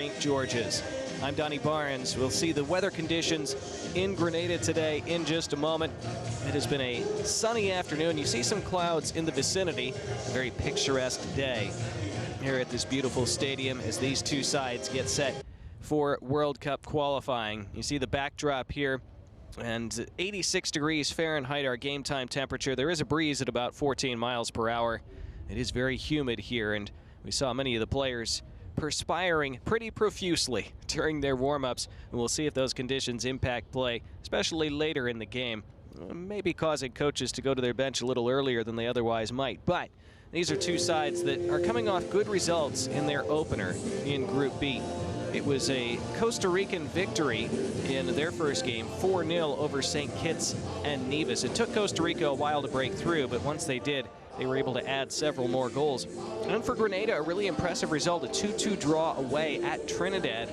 St. George's. I'm Donnie Barnes. We'll see the weather conditions in Grenada today in just a moment. It has been a sunny afternoon. You see some clouds in the vicinity. A very picturesque day here at this beautiful stadium as these two sides get set for World Cup qualifying. You see the backdrop here, and 86 degrees Fahrenheit, our game time temperature. There is a breeze at about 14 miles per hour. It is very humid here, and we saw many of the players perspiring pretty profusely during their warm-ups, and we'll see if those conditions impact play, especially later in the game, maybe causing coaches to go to their bench a little earlier than they otherwise might. But these are two sides that are coming off good results in their opener in Group B. It was a Costa Rican victory in their first game, 4-0 over St. Kitts and Nevis. It took Costa Rica a while to break through, but once they did, they were able to add several more goals. And for Grenada, a really impressive result, a 2-2 draw away at Trinidad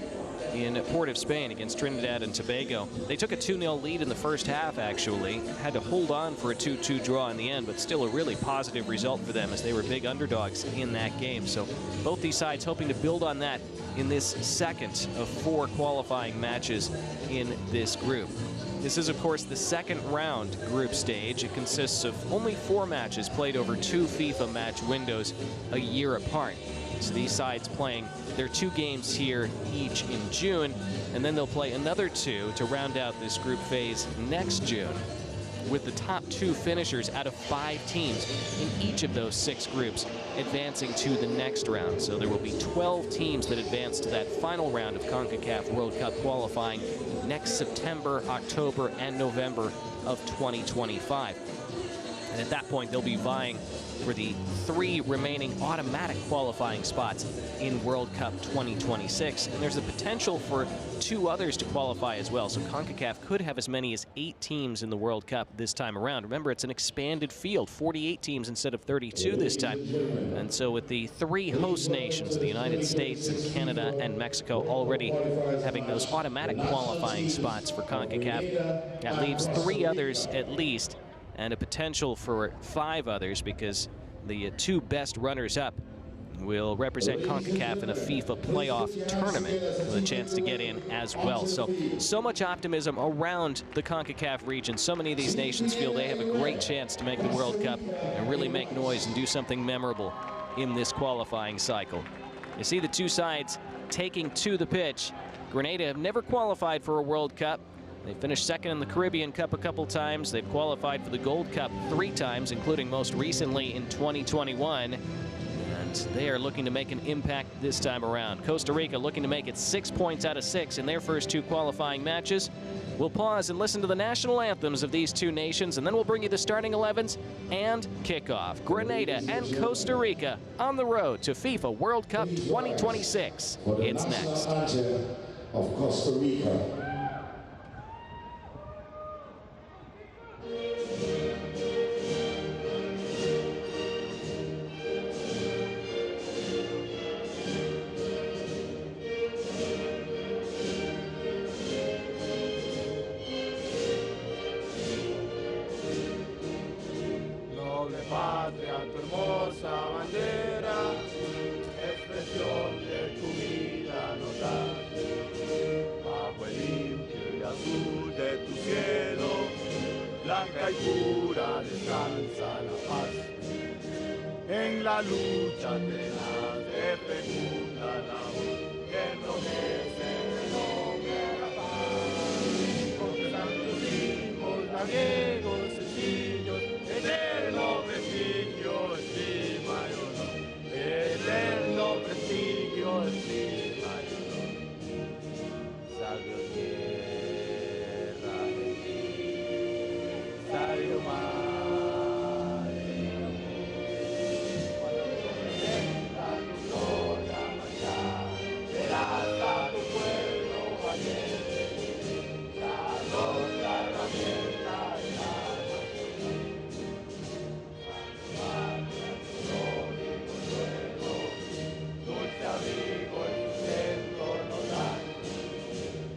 in Port of Spain against Trinidad and Tobago. They took a 2-0 lead in the first half, actually. Had to hold on for a 2-2 draw in the end, but still a really positive result for them as they were big underdogs in that game. So both these sides hoping to build on that in this second of 4 qualifying matches in this group. This is, of course, the second round group stage. It consists of only 4 matches played over 2 FIFA match windows a year apart. So these sides playing their 2 games here each in June, and then they'll play another 2 to round out this group phase next June, with the top 2 finishers out of 5 teams in each of those 6 groups advancing to the next round. So there will be 12 teams that advance to that final round of Concacaf World Cup qualifying next September, October, and November of 2025. And at that point, they'll be vying for the 3 remaining automatic qualifying spots in World Cup 2026. And there's the potential for 2 others to qualify as well. So CONCACAF could have as many as 8 teams in the World Cup this time around. Remember, it's an expanded field, 48 teams instead of 32 this time. And so with the 3 host nations, the United States and Canada and Mexico already having those automatic qualifying spots for CONCACAF, that leaves 3 others at least, and a potential for 5 others, because the 2 best runners-up will represent CONCACAF in a FIFA playoff tournament with a chance to get in as well. So much optimism around the CONCACAF region. So many of these nations feel they have a great chance to make the World Cup and really make noise and do something memorable in this qualifying cycle. You see the 2 sides taking to the pitch. Grenada have never qualified for a World Cup. They finished second in the Caribbean Cup a couple times. They've qualified for the Gold Cup 3 times, including most recently in 2021. And they are looking to make an impact this time around. Costa Rica looking to make it 6 points out of 6 in their first 2 qualifying matches. We'll pause and listen to the national anthems of these 2 nations, and then we'll bring you the starting 11s and kickoff. Grenada and Costa Rica on the road to FIFA World Cup 2026. It's next. Of Costa Rica. Patria, tu hermosa bandera, expresión de tu vida notar. Bajo el limpio y azul de tu cielo, blanca y pura descansa la paz. En la lucha tenaz de fecunda labor, que enrojece el nombre de la paz. Con tantos hijos lagueros sencillos, eterno prestigio, estima y honor. Eterno prestigio, estima y honor. Sabio tierra de ti, sabio mar de amor. Cuando representa tu gloria mañana, verás a tu pueblo valiente, la roca herramienta de la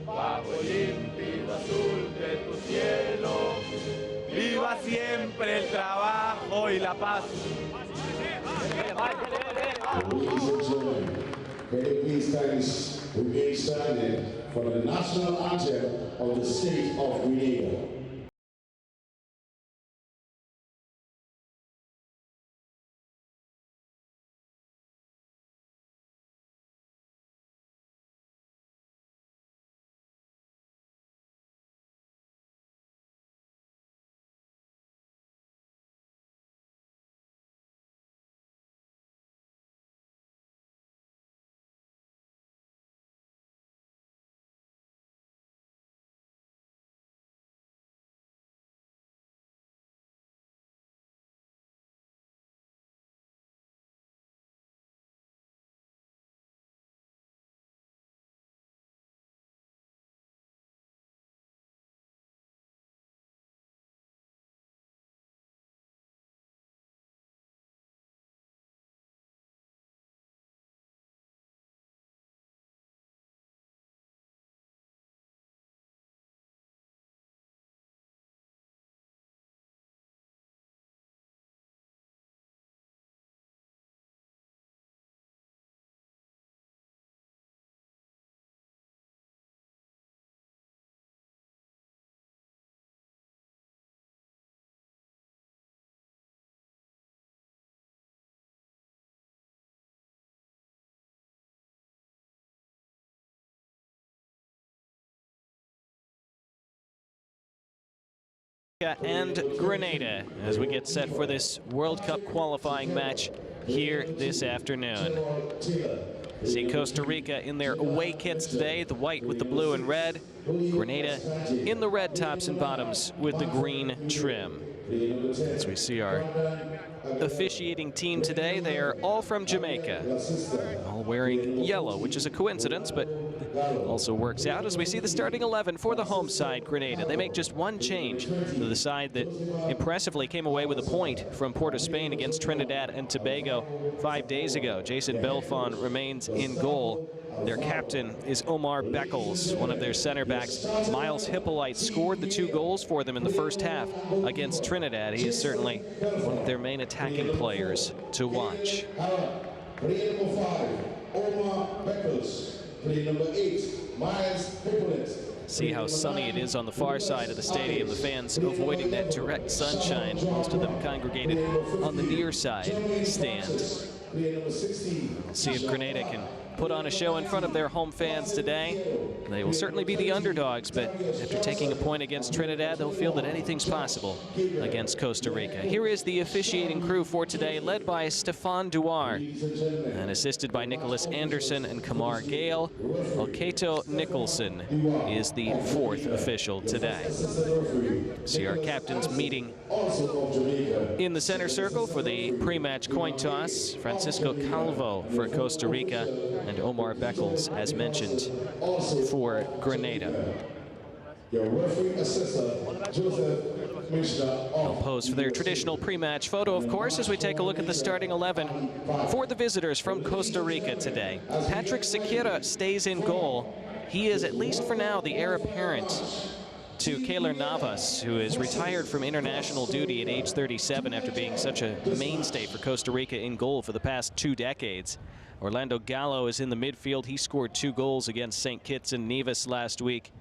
bajo el límpido azul de tu cielo, viva siempre el trabajo y la paz. Ladies and gentlemen, can you please thank remain standing for the national anthem of the state of Grenada. And Grenada as we get set for this World Cup qualifying match here this afternoon. See Costa Rica in their away kits today, the white with the blue and red. Grenada in the red tops and bottoms with the green trim. As we see our officiating team today, they are all from Jamaica, all wearing yellow, which is a coincidence, but also works out as we see the starting 11 for the home side, Grenada. They make just one change to the side that impressively came away with a point from Port of Spain against Trinidad and Tobago 5 days ago. Jason Belfon remains in goal. Their captain is Omar Beckles, one of their center backs. Miles Hippolyte scored the 2 goals for them in the first half against Trinidad. He is certainly one of their main attacking players to watch. Play number 5, Omar Beckles. Play number 8, Miles Hippolyte. See how sunny it is on the far side of the stadium. The fans avoiding that direct sunshine. Most of them congregated on the near side stand. See if Grenada can put on a show in front of their home fans today. They will certainly be the underdogs, but after taking a point against Trinidad, they'll feel that anything's possible against Costa Rica. Here is the officiating crew for today, led by Stefan Duar and assisted by Nicholas Anderson and Kamar Gale. Kato Nicholson is the 4th official today. See our captains meeting in the center circle for the pre-match coin toss. Francisco Calvo for Costa Rica and Omar Beckles, as mentioned, for Grenada. They'll pose for their traditional pre-match photo, of course, as we take a look at the starting 11 for the visitors from Costa Rica today. Patrick Sequeira stays in goal. He is, at least for now, the heir apparent to Keylor Navas, who is retired from international duty at age 37 after being such a mainstay for Costa Rica in goal for the past 2 decades. Orlando Gallo is in the midfield. He scored 2 goals against St. Kitts and Nevis last week.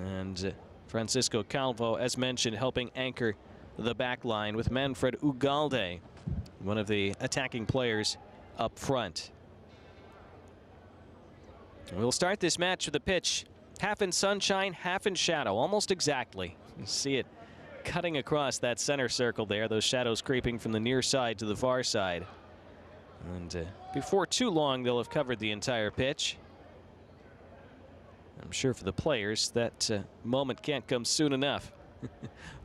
And Francisco Calvo, as mentioned, helping anchor the back line with Manfred Ugalde, one of the attacking players up front. We'll start this match with a pitch half in sunshine, half in shadow, almost exactly. You see it cutting across that center circle there, those shadows creeping from the near side to the far side. And before too long, they'll have covered the entire pitch. I'm sure for the players, that moment can't come soon enough.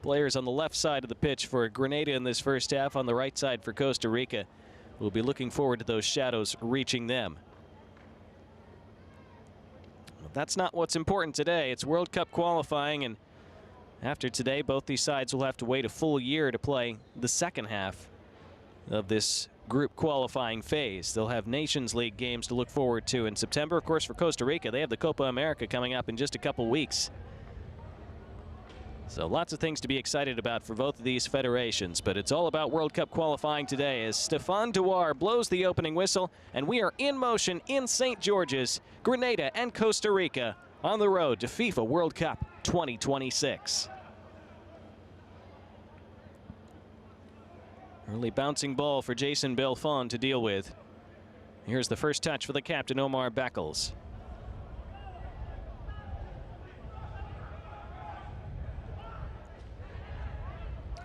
Players on the left side of the pitch for Grenada in this first half, on the right side for Costa Rica, will be looking forward to those shadows reaching them. But that's not what's important today. It's World Cup qualifying, and after today, both these sides will have to wait a full year to play the second half of this group qualifying phase. They'll have Nations League games to look forward to in September. Of course, for Costa Rica, they have the Copa America coming up in just a couple weeks. So lots of things to be excited about for both of these federations, but it's all about World Cup qualifying today as Stéphane Douar blows the opening whistle, and we are in motion in St. George's, Grenada and Costa Rica on the road to FIFA World Cup 2026. Early bouncing ball for Jason Belfond to deal with. Here's the first touch for the captain, Omar Beckles.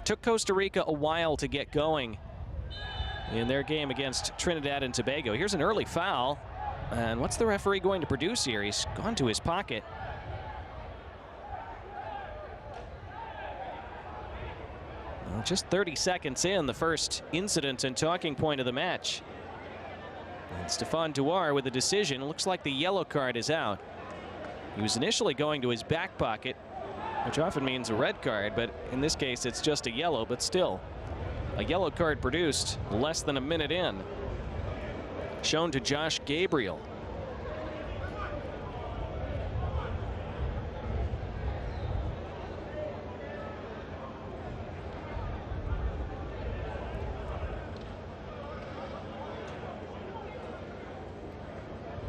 Took Costa Rica a while to get going in their game against Trinidad and Tobago. Here's an early foul. And what's the referee going to produce here? He's gone to his pocket. Well, just 30 seconds in, the first incident and talking point of the match. And Stéphane Douar with a decision. It looks like the yellow card is out. He was initially going to his back pocket, which often means a red card, but in this case it's just a yellow, but still. A yellow card produced less than a minute in. Shown to Josh Gabriel.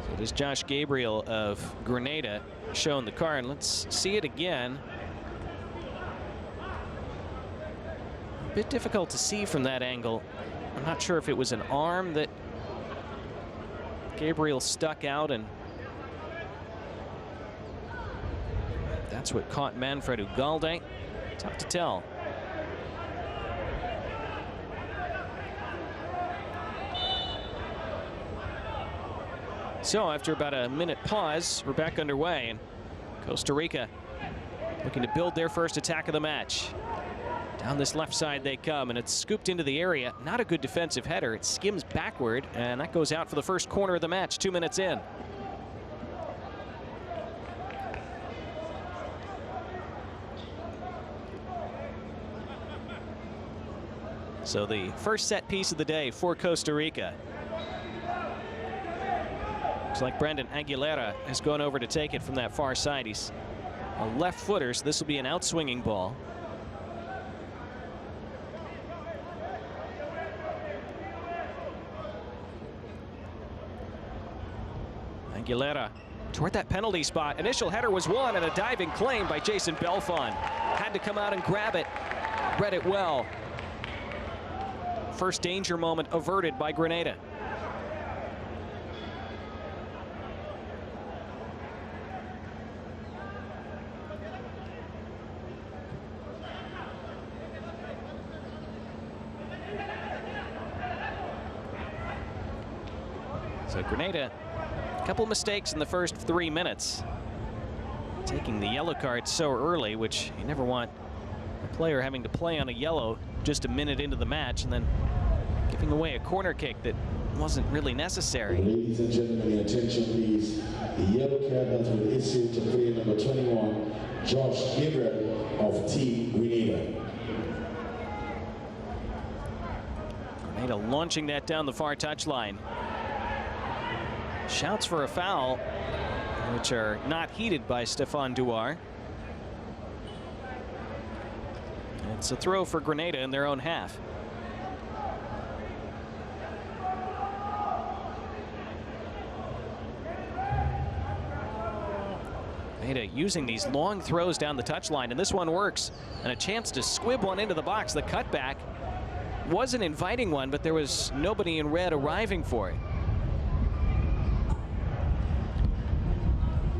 So it is Josh Gabriel of Grenada shown the card. Let's see it again. A bit difficult to see from that angle. I'm not sure if it was an arm that Gabriel stuck out, and that's what caught Manfred Ugalde. Tough to tell. So after about a minute pause, we're back underway, and Costa Rica looking to build their first attack of the match. Down this left side they come, and it's scooped into the area. Not a good defensive header. It skims backward, and that goes out for the first corner of the match, 2 minutes in. So the first set piece of the day for Costa Rica. Looks like Brendan Aguilera has gone over to take it from that far side. He's a left footer, so this will be an outswinging ball. Aguilera toward that penalty spot. Initial header was won, and a diving claim by Jason Belfond. Had to come out and grab it. Read it well. First danger moment averted by Grenada. So Grenada, a couple mistakes in the first 3 minutes. Taking the yellow card so early, which you never want a player having to play on a yellow just a minute into the match, and then giving away a corner kick that wasn't really necessary. Ladies and gentlemen, attention please. The yellow card has been issued to player number 21, Josh Gabriel of Team Grenada. Grenada launching that down the far touchline. Shouts for a foul, which are not heeded by Stéphane Douar. It's a throw for Grenada in their own half. Grenada using these long throws down the touchline, and this one works. And a chance to squib one into the box. The cutback was an inviting one, but there was nobody in red arriving for it.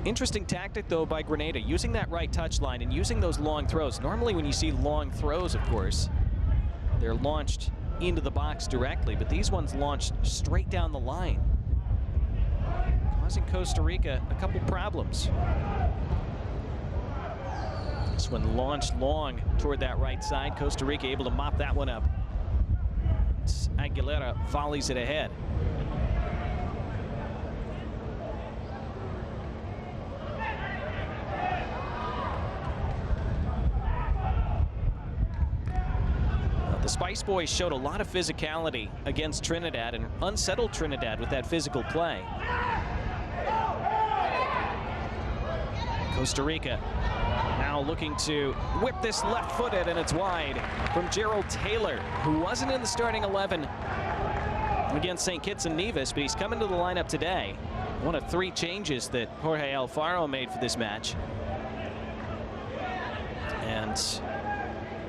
Interesting tactic, though, by Grenada, using that right touchline and using those long throws. Normally when you see long throws, of course, they're launched into the box directly, but these ones launched straight down the line, causing Costa Rica a couple problems. This one launched long toward that right side. Costa Rica able to mop that one up. Aguilera volleys it ahead. The Spice Boys showed a lot of physicality against Trinidad and unsettled Trinidad with that physical play. Costa Rica now Now looking to whip this left-footed, and it's wide from Gerald Taylor, who wasn't in the starting 11 against St. Kitts and Nevis, but he's come into the lineup today. One of 3 changes that Jorge Alfaro made for this match. And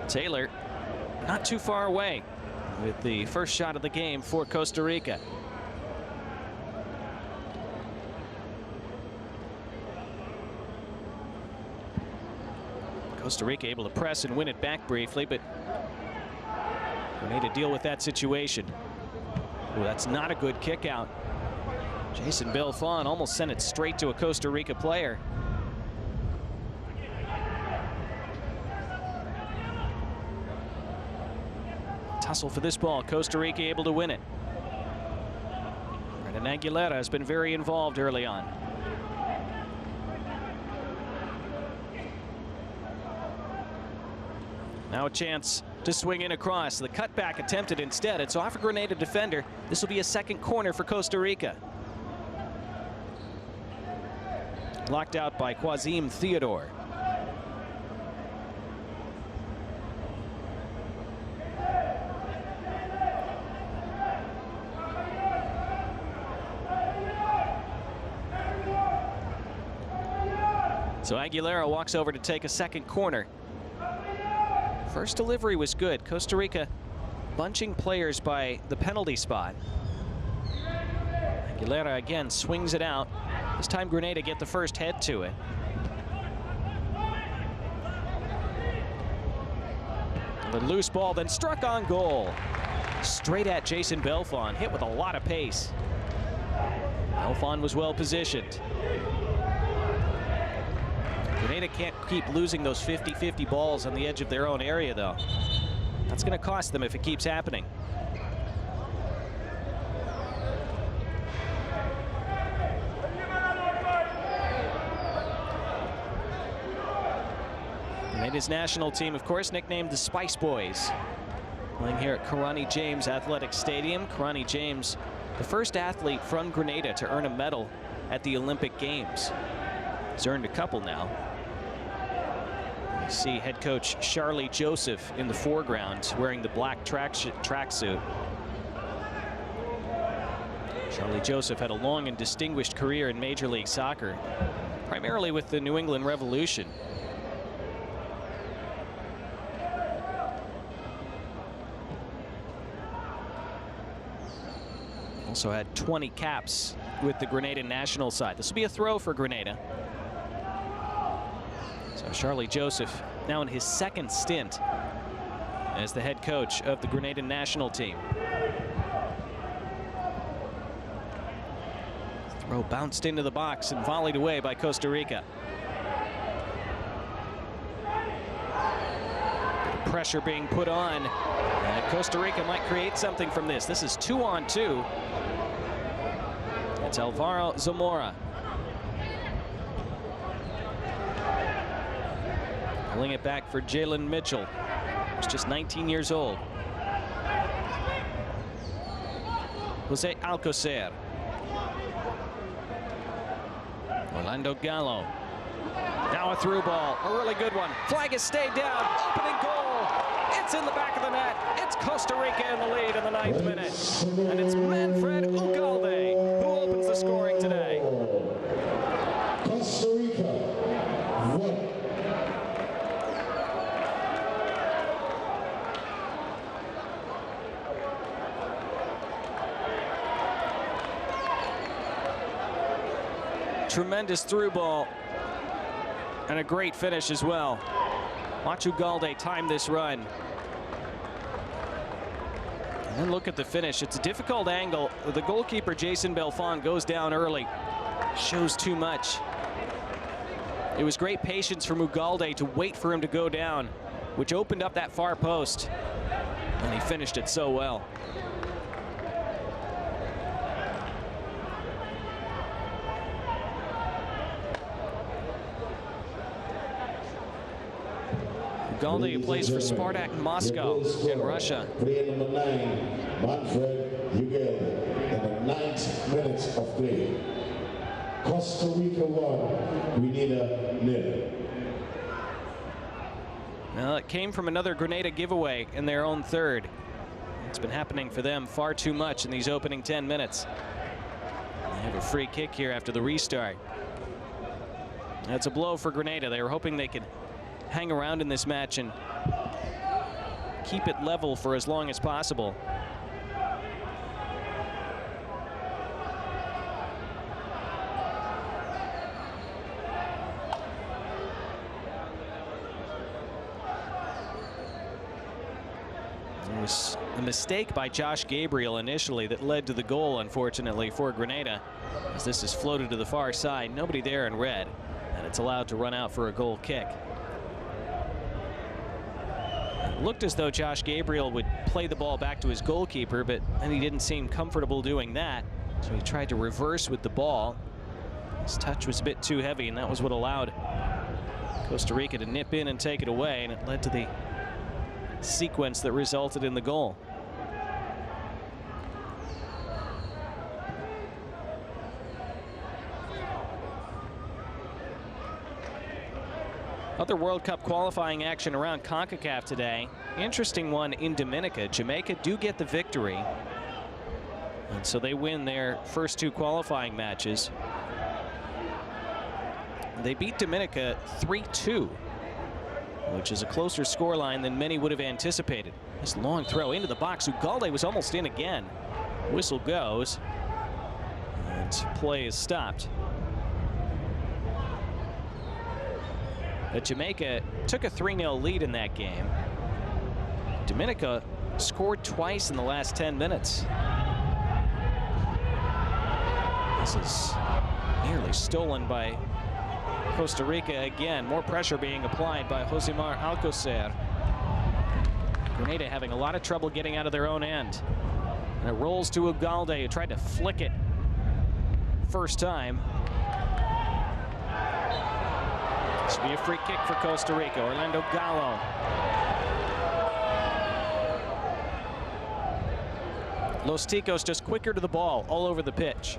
Taylor not too far away with the first shot of the game for Costa Rica. Costa Rica able to press and win it back briefly, but Grenada deal with that situation. Ooh, that's not a good kick out. Jason Belfon almost sent it straight to a Costa Rica player. Tussle for this ball. Costa Rica able to win it. Brendan Aguilera has been very involved early on. Now a chance to swing in across. The cutback attempted instead. It's off a Grenada defender. This will be a second corner for Costa Rica. Locked out by Quazim Theodore. So Aguilera walks over to take a second corner. First delivery was good. Costa Rica bunching players by the penalty spot. Aguilera again swings it out. This time Grenada get the first head to it. The loose ball then struck on goal. Straight at Jason Belfon, hit with a lot of pace. Belfon was well positioned. Grenada can't keep losing those 50-50 balls on the edge of their own area, though. That's going to cost them if it keeps happening. Grenada's national team, of course, nicknamed the Spice Boys. Playing here at Karani James Athletic Stadium. Karani James, the first athlete from Grenada to earn a medal at the Olympic Games. He's earned a couple now. You see head coach Charlie Joseph in the foreground wearing the black tracksuit. Charlie Joseph had a long and distinguished career in Major League Soccer, primarily with the New England Revolution. Also had 20 caps with the Grenada national side. This will be a throw for Grenada. So Charlie Joseph now in his second stint as the head coach of the Grenada national team. Throw bounced into the box and volleyed away by Costa Rica. Pressure being put on. And Costa Rica might create something from this. This is 2-on-2. It's Alvaro Zamora. Pulling it back for Jalen Mitchell, who's just 19 years old. Jose Alcocer. Orlando Gallo. Now a through ball, a really good one. Flag has stayed down, opening goal. It's in the back of the net. It's Costa Rica in the lead in the 9th minute. And it's Manfred Ugalde who opens the scoring today. Costa Rica 1. Tremendous through ball. And a great finish as well. Watch Ugalde time this run. And then look at the finish. It's a difficult angle. The goalkeeper, Jason Belfon, goes down early. Shows too much. It was great patience from Ugalde to wait for him to go down, which opened up that far post. And he finished it so well. Ugalde, who plays for Spartak Moscow in Russia. Player number 9, Manfred Ugalde, in the 9th minute of play. Costa Rica 1, Grenada 0. Well, it came from another Grenada giveaway in their own third. It's been happening for them far too much in these opening 10 minutes. They have a free kick here after the restart. That's a blow for Grenada. They were hoping they could hang around in this match and keep it level for as long as possible. It was a mistake by Josh Gabriel initially that led to the goal, unfortunately, for Grenada, as this is floated to the far side. Nobody there in red, and it's allowed to run out for a goal kick. It looked as though Josh Gabriel would play the ball back to his goalkeeper, but then he didn't seem comfortable doing that, so he tried to reverse with the ball. His touch was a bit too heavy, and that was what allowed Costa Rica to nip in and take it away, and it led to the sequence that resulted in the goal. Other World Cup qualifying action around Concacaf today. Interesting one in Dominica. Jamaica do get the victory, and so they win their first two qualifying matches. They beat Dominica 3-2. Which is a closer scoreline than many would have anticipated. This long throw into the box. Ugalde was almost in again. Whistle goes, and play is stopped. But Jamaica took a 3-0 lead in that game. Dominica scored twice in the last 10 minutes. This is nearly stolen by Costa Rica again. More pressure being applied by Josimar Alcocer. Grenada having a lot of trouble getting out of their own end. And it rolls to Ugalde, who tried to flick it first time. This will be a free kick for Costa Rica. Orlando Gallo. Los Ticos just quicker to the ball all over the pitch.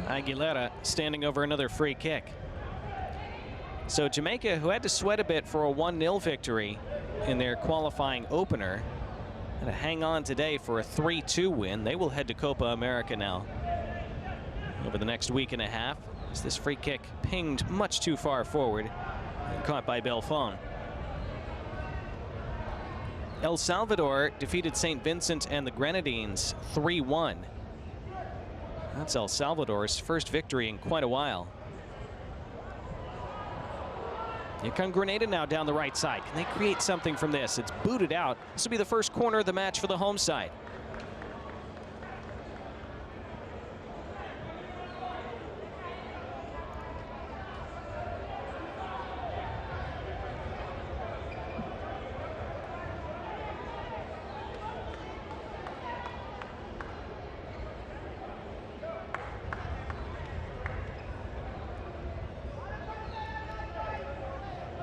Aguilera standing over another free kick. So Jamaica, who had to sweat a bit for a 1-0 victory in their qualifying opener, had to hang on today for a 3-2 win. They will head to Copa America now over the next week and a half, as this free kick pinged much too far forward and caught by Belfon. El Salvador defeated St. Vincent and the Grenadines 3-1. That's El Salvador's first victory in quite a while. Here come Grenada now down the right side. Can they create something from this? It's booted out. This will be the first corner of the match for the home side.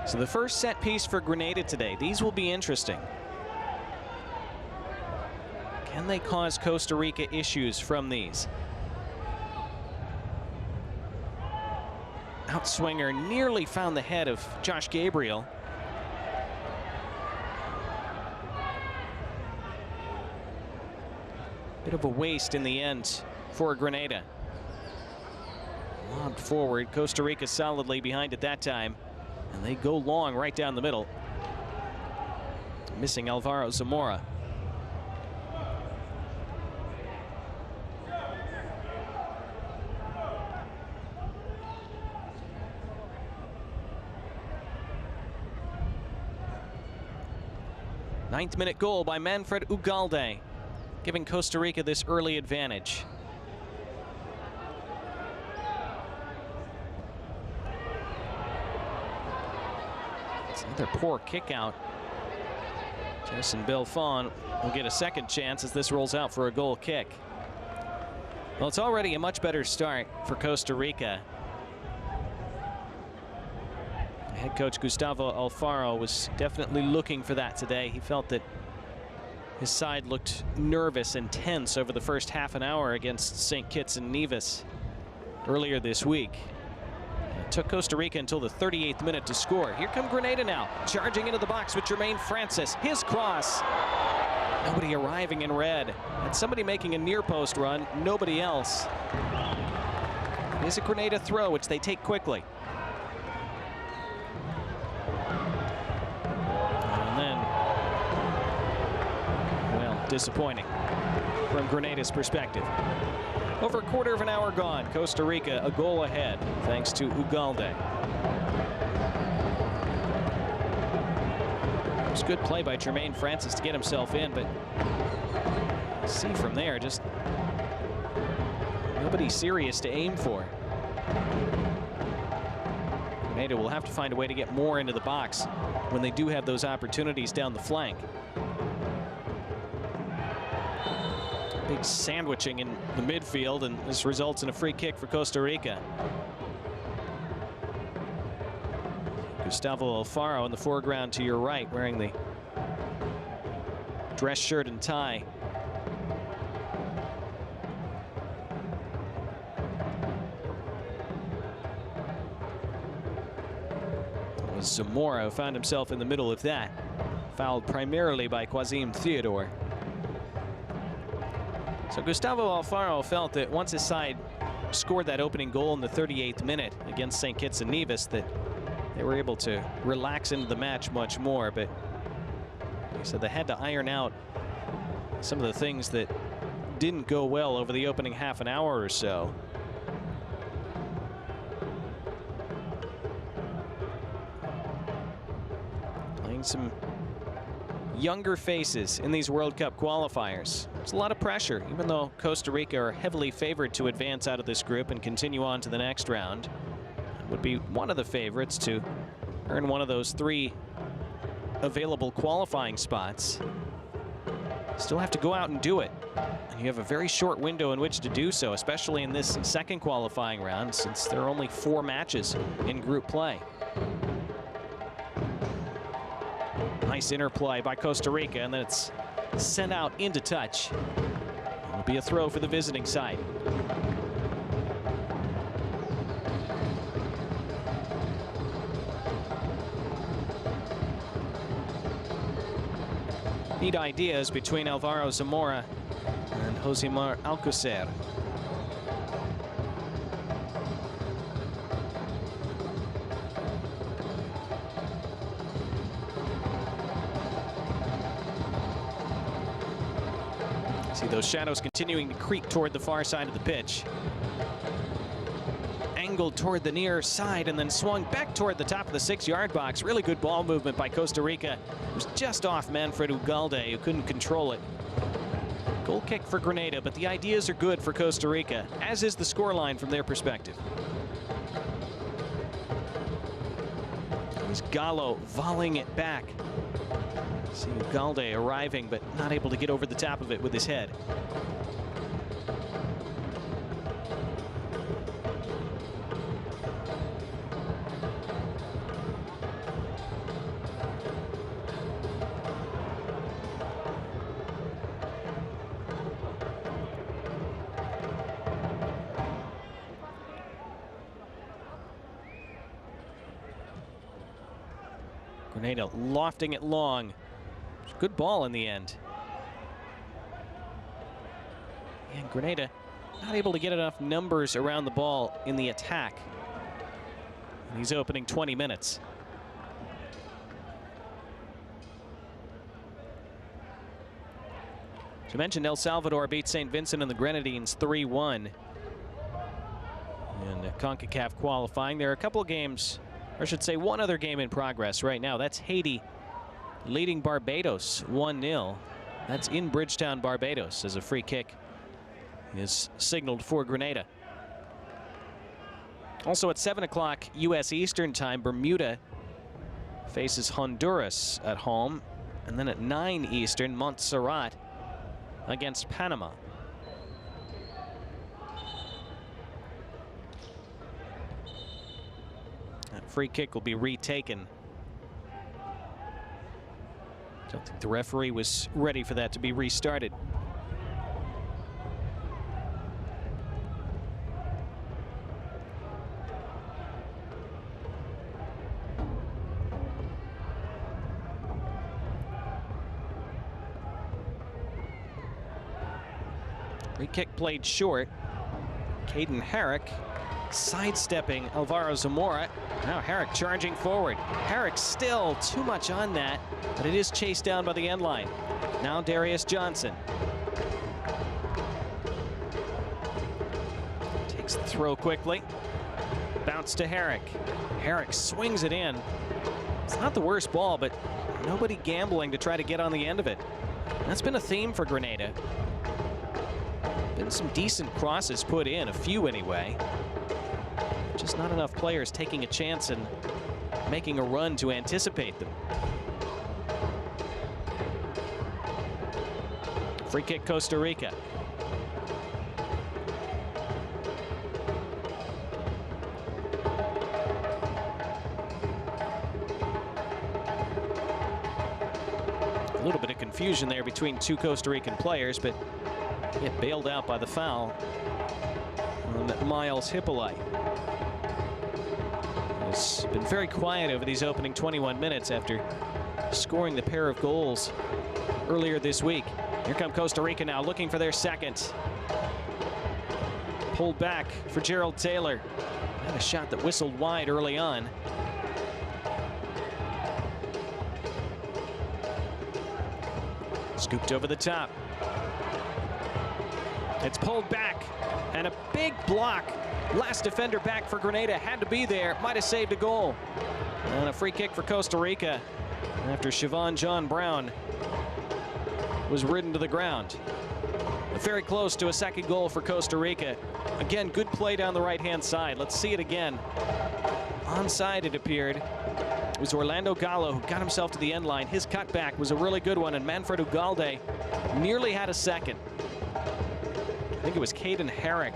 So the first set piece for Grenada today. These will be interesting. Can they cause Costa Rica issues from these? Outswinger nearly found the head of Josh Gabriel. Bit of a waste in the end for Grenada. Lobbed forward. Costa Rica solidly behind at that time. And they go long right down the middle. Missing Alvaro Zamora. Ninth-minute goal by Manfred Ugalde, giving Costa Rica this early advantage. Another poor kick out. Jason Belfon will get a second chance as this rolls out for a goal kick. Well, it's already a much better start for Costa Rica. Head coach Gustavo Alfaro was definitely looking for that today. He felt that His side looked nervous and tense over the first half an hour against St. Kitts and Nevis earlier this week. It took Costa Rica until the 38th minute to score. Here come Grenada now, charging into the box with Jermaine Francis. His cross. Nobody arriving in red. And somebody making a near post run, nobody else. It is a Grenada throw, which they take quickly. And then, well, disappointing from Grenada's perspective. Over a quarter of an hour gone. Costa Rica a goal ahead, thanks to Ugalde. It was good play by Jermaine Francis to get himself in, but see from there, just nobody serious to aim for. Grenada will have to find a way to get more into the box when they do have those opportunities down the flank. Big sandwiching in the midfield, and this results in a free kick for Costa Rica. Gustavo Alfaro in the foreground to your right, wearing the dress shirt and tie. It was Zamora who found himself in the middle of that, fouled primarily by Quasim Theodore. So Gustavo Alfaro felt that once his side scored that opening goal in the 38th minute against St. Kitts and Nevis, that they were able to relax into the match much more. But he said they had to iron out some of the things that didn't go well over the opening half an hour or so. Playing some younger faces in these World Cup qualifiers. There's a lot of pressure, even though Costa Rica are heavily favored to advance out of this group and continue on to the next round. It would be one of the favorites to earn one of those 3 available qualifying spots. Still have to go out and do it. And you have a very short window in which to do so, especially in this second qualifying round, since there are only 4 matches in group play. Nice interplay by Costa Rica, and then it's sent out into touch. It'll be a throw for the visiting side. Neat ideas between Alvaro Zamora and Josimar Alcocer. See those shadows continuing to creep toward the far side of the pitch. Angled toward the near side and then swung back toward the top of the 6-yard box. Really good ball movement by Costa Rica. It was just off Manfred Ugalde, who couldn't control it. Goal kick for Grenada, but the ideas are good for Costa Rica, as is the scoreline from their perspective. It was Gallo volleying it back. See Ugalde arriving, but not able to get over the top of it with his head. Grenada lofting it long. Good ball in the end. And Grenada not able to get enough numbers around the ball in the attack in these opening 20 minutes. As I mentioned, El Salvador beat St. Vincent and the Grenadines 3-1 in the Concacaf qualifying. There are a couple of games, or I should say one other game in progress right now. That's Haiti leading Barbados 1-0. That's in Bridgetown, Barbados, as a free kick is signaled for Grenada. Also at 7 o'clock U.S. Eastern Time, Bermuda faces Honduras at home. And then at 9 Eastern, Montserrat against Panama. That free kick will be retaken Don't think the referee was ready for that to be restarted. Free kick played short. Caden Herrick sidestepping Alvaro Zamora. Now Herrick charging forward. Herrick still too much on that, but it is chased down by the end line. Now Darius Johnson. Takes the throw quickly. Bounce to Herrick. Herrick swings it in. It's not the worst ball, but nobody gambling to try to get on the end of it. That's been a theme for Grenada. Been some decent crosses put in, a few anyway. Just not enough players taking a chance and making a run to anticipate them. Free kick Costa Rica. A little bit of confusion there between two Costa Rican players, but get bailed out by the foul on Miles Hippolyte. It's been very quiet over these opening 21 minutes after scoring the pair of goals earlier this week. Here come Costa Rica now, looking for their second. Pulled back for Gerald Taylor. Had a shot that whistled wide early on. Scooped over the top. It's pulled back, and a big block. Last defender back for Grenada had to be there. Might have saved a goal. And a free kick for Costa Rica after Siobhan John Brown was ridden to the ground. Very close to a second goal for Costa Rica. Again, good play down the right-hand side. Let's see it again. Onside, it appeared. It was Orlando Gallo who got himself to the end line. His cutback was a really good one, and Manfred Ugalde nearly had a second. I think it was Caden Herrick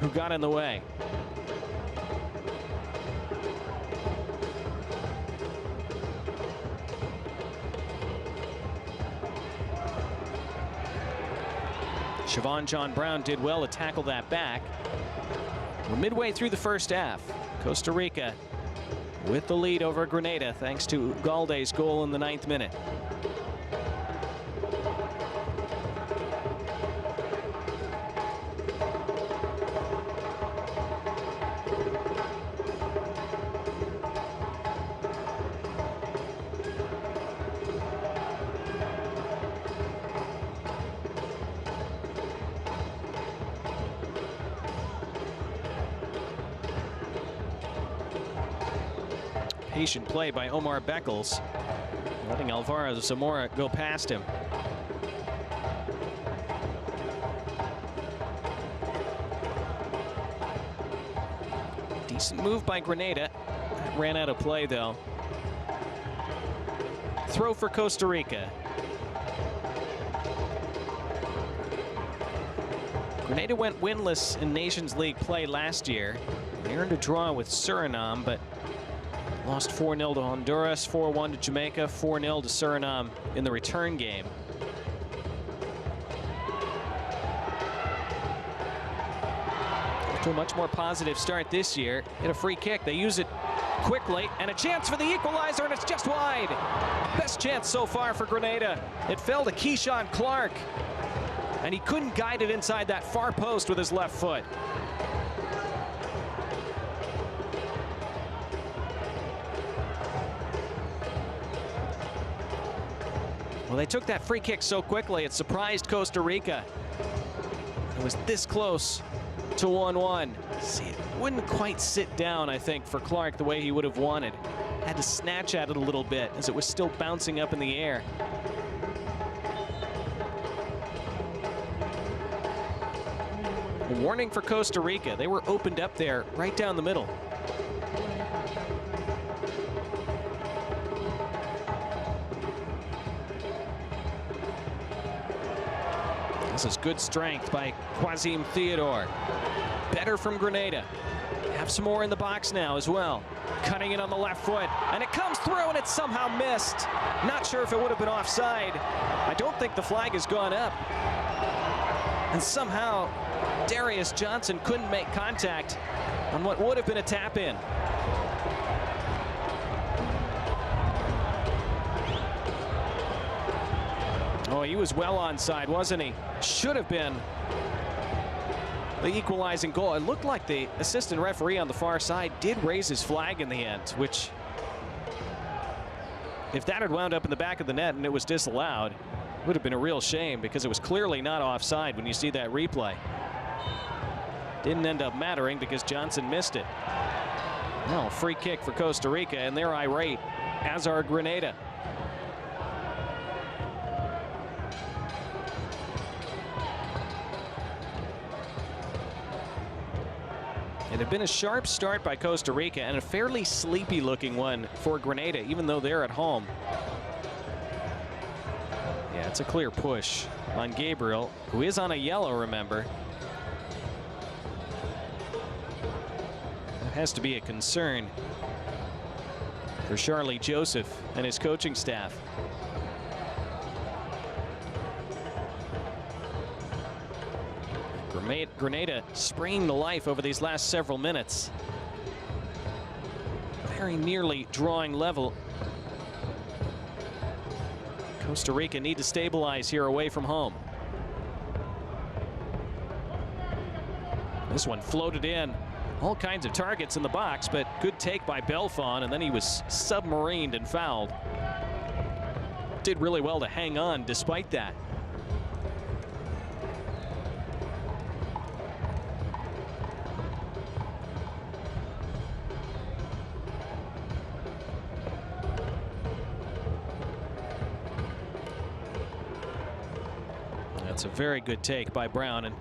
who got in the way. Siobhan John Brown did well to tackle that back. We're midway through the first half. Costa Rica with the lead over Grenada thanks to Ugalde's goal in the 9th minute. Patient play by Omar Beckles, letting Alvaro Zamora go past him. Decent move by Grenada. That ran out of play, though. Throw for Costa Rica. Grenada went winless in Nations League play last year. They earned a draw with Suriname, but lost 4-0 to Honduras, 4-1 to Jamaica, 4-0 to Suriname in the return game. To a much more positive start this year. Hit a free kick. They use it quickly, and a chance for the equalizer, and it's just wide. Best chance so far for Grenada. It fell to Keyshawn Clark, and he couldn't guide it inside that far post with his left foot. Well, they took that free kick so quickly, it surprised Costa Rica. It was this close to 1-1. See, it wouldn't quite sit down, I think, for Clark the way he would have wanted. Had to snatch at it a little bit as it was still bouncing up in the air. A warning for Costa Rica. They were opened up there right down the middle. This is good strength by Quasim Theodore. Better from Grenada. have some more in the box now as well. Cutting it on the left foot, and it comes through, and it's somehow missed. Not sure if it would have been offside. I don't think the flag has gone up. And somehow, Darius Johnson couldn't make contact on what would have been a tap-in. Oh, he was well onside, wasn't he? Should have been the equalizing goal. It looked like the assistant referee on the far side did raise his flag in the end, which, if that had wound up in the back of the net and it was disallowed, would have been a real shame, because it was clearly not offside when you see that replay. Didn't end up mattering because Johnson missed it. Now, free kick for Costa Rica, and they're irate, as are Grenada. It had been a sharp start by Costa Rica and a fairly sleepy looking one for Grenada, even though they're at home. Yeah, it's a clear push on Gabriel, who is on a yellow, remember. That has to be a concern for Charlie Joseph and his coaching staff. Grenada spraying the life over these last several minutes. Very nearly drawing level. Costa Rica need to stabilize here away from home. This one floated in. All kinds of targets in the box, but good take by Belfon, and then he was submarined and fouled. Did really well to hang on despite that. That's a very good take by Brown. And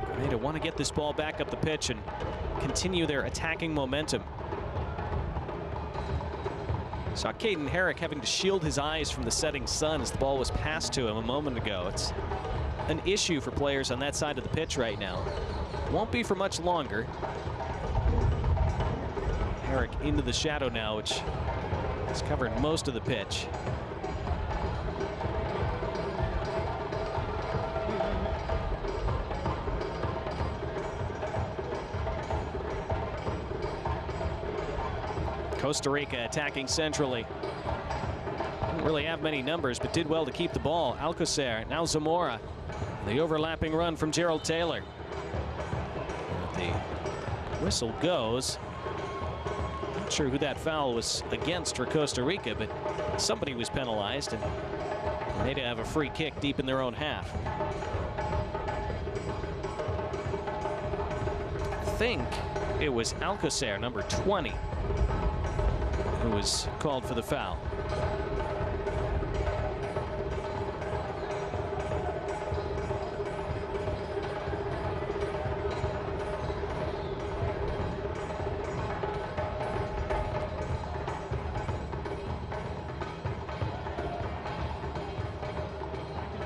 Grenada want to get this ball back up the pitch and continue their attacking momentum. Saw Caden Herrick having to shield his eyes from the setting sun as the ball was passed to him a moment ago. It's an issue for players on that side of the pitch right now. Won't be for much longer. Herrick into the shadow now, which has covered most of the pitch. Costa Rica attacking centrally. Didn't really have many numbers, but did well to keep the ball. Alcocer, now Zamora. The overlapping run from Gerald Taylor. The whistle goes. Not sure who that foul was against for Costa Rica, but somebody was penalized, and Grenada have a free kick deep in their own half. I think it was Alcocer, number 20, who was called for the foul.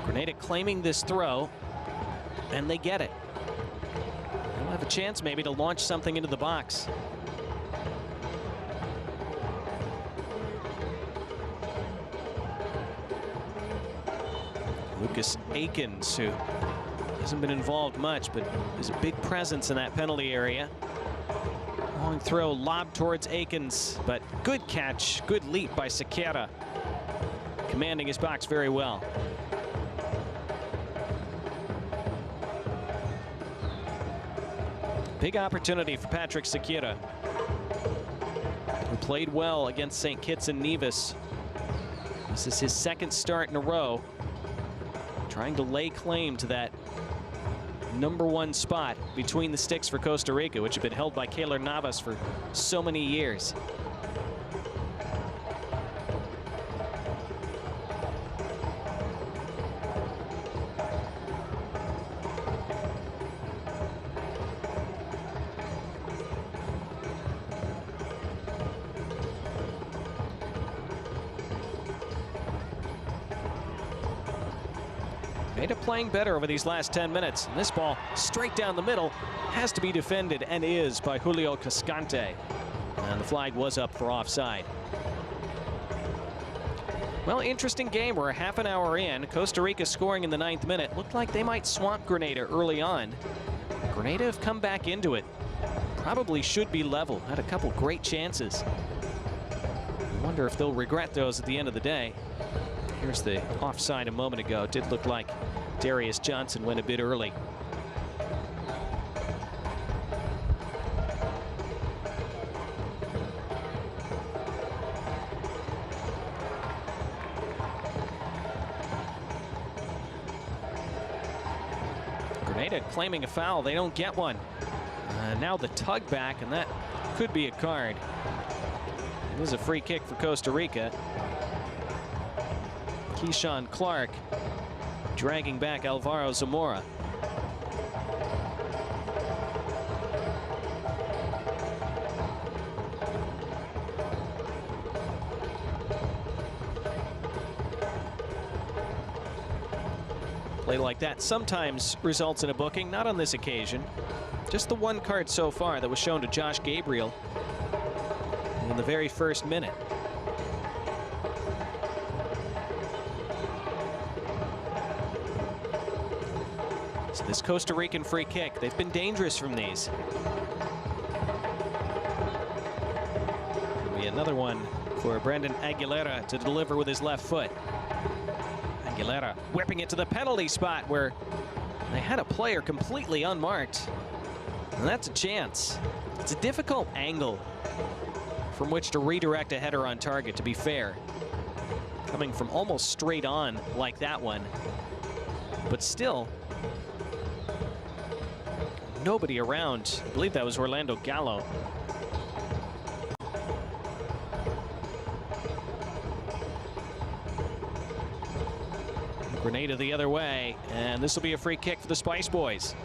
Grenada claiming this throw, and they get it. They'll have a chance maybe to launch something into the box. Lucas Akins, who hasn't been involved much, but is a big presence in that penalty area. Long throw lobbed towards Akins, but good catch, good leap by Sequeira, commanding his box very well. Big opportunity for Patrick Sequeira, who played well against St. Kitts and Nevis. This is his second start in a row, trying to lay claim to that #1 spot between the sticks for Costa Rica, which had been held by Keylor Navas for so many years. Grenada playing better over these last 10 minutes. And this ball straight down the middle has to be defended, and is, by Julio Cascante. And the flag was up for offside. Well, interesting game. We're a half an hour in. Costa Rica scoring in the 9th minute. Looked like they might swamp Grenada early on. Grenada have come back into it. Probably should be level. Had a couple great chances. I wonder if they'll regret those at the end of the day. Here's the offside a moment ago. It did look like Darius Johnson went a bit early. Grenada claiming a foul. They don't get one. Now the tug back, and that could be a card. It is a free kick for Costa Rica. Keyshawn Clark dragging back Alvaro Zamora. Play like that sometimes results in a booking, not on this occasion. Just the one card so far that was shown to Josh Gabriel in the very first minute. So this Costa Rican free kick, they've been dangerous from these. There'll be another one for Brendan Aguilera to deliver with his left foot. Aguilera whipping it to the penalty spot where they had a player completely unmarked. And that's a chance. It's a difficult angle from which to redirect a header on target, to be fair. Coming from almost straight on like that one. But still, nobody around. I believe that was Orlando Gallo. Grenada the other way, and this will be a free kick for the Spice Boys.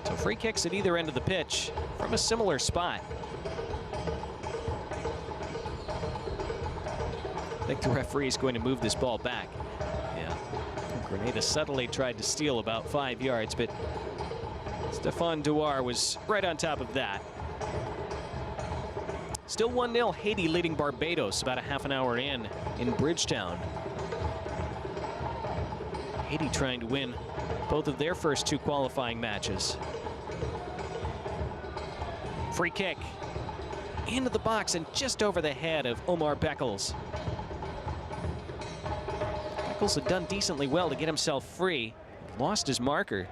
So free kicks at either end of the pitch from a similar spot. I think the referee is going to move this ball back. Yeah, Grenada subtly tried to steal about 5 yards, but Stefan Duar was right on top of that. Still 1-0, Haiti leading Barbados about a half an hour in Bridgetown. Haiti trying to win both of their first 2 qualifying matches. Free kick into the box and just over the head of Omar Beckles. Beckles had done decently well to get himself free, lost his marker.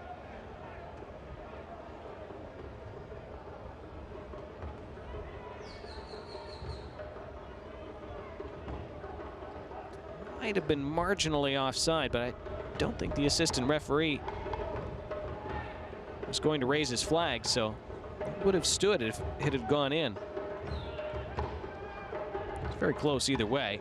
Might have been marginally offside, but I don't think the assistant referee was going to raise his flag, so it would have stood if it had gone in. It's very close either way.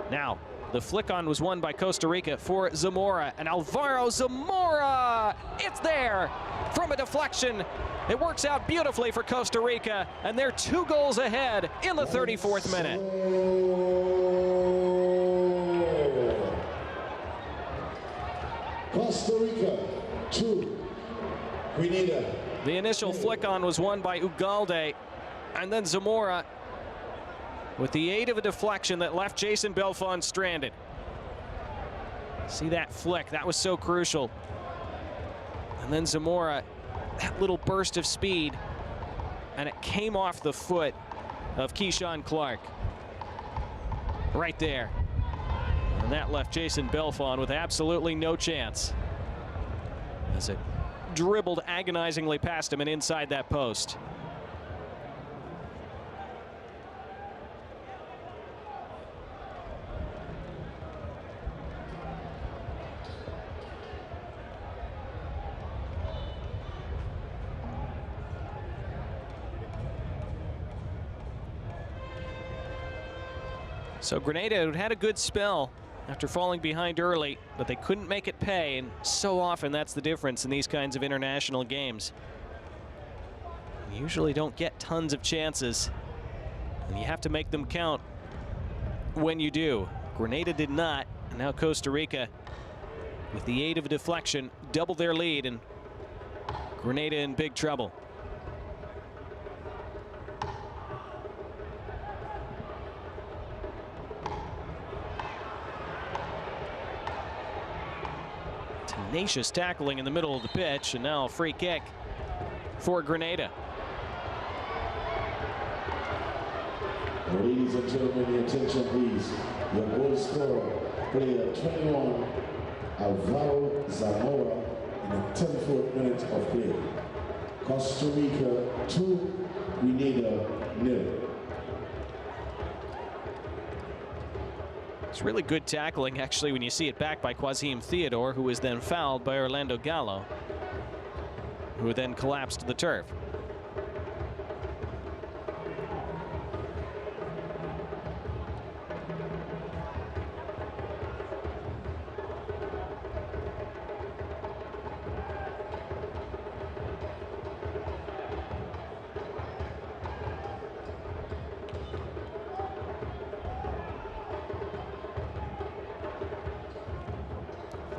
Now, the flick on was won by Costa Rica for Zamora, and Alvaro Zamora! It's there from a deflection. It works out beautifully for Costa Rica, and they're 2 goals ahead in the 34th minute. Costa Rica 2, Grenada. The initial flick on was won by Ugalde, and then Zamora with the aid of a deflection that left Jason Belfon stranded. See that flick, that was so crucial. And then Zamora, that little burst of speed, and it came off the foot of Keyshawn Clark. Right there. And that left Jason Belfon with absolutely no chance as it dribbled agonizingly past him and inside that post. So Grenada had a good spell after falling behind early, but they couldn't make it pay, and so often that's the difference in these kinds of international games. You usually don't get tons of chances, and you have to make them count. when you do. Grenada did not, and now Costa Rica, with the aid of a deflection, double their lead, and Grenada in big trouble. Tenacious tackling in the middle of the pitch, and now a free kick for Grenada. Ladies and gentlemen, your attention please. Your goal scorer, player 21, Alvaro Zamora, in the 10th minute of play. Costa Rica 2, Grenada 0. It's really good tackling, actually, when you see it back by Quasim Theodore, who was then fouled by Orlando Gallo, who then collapsed to the turf.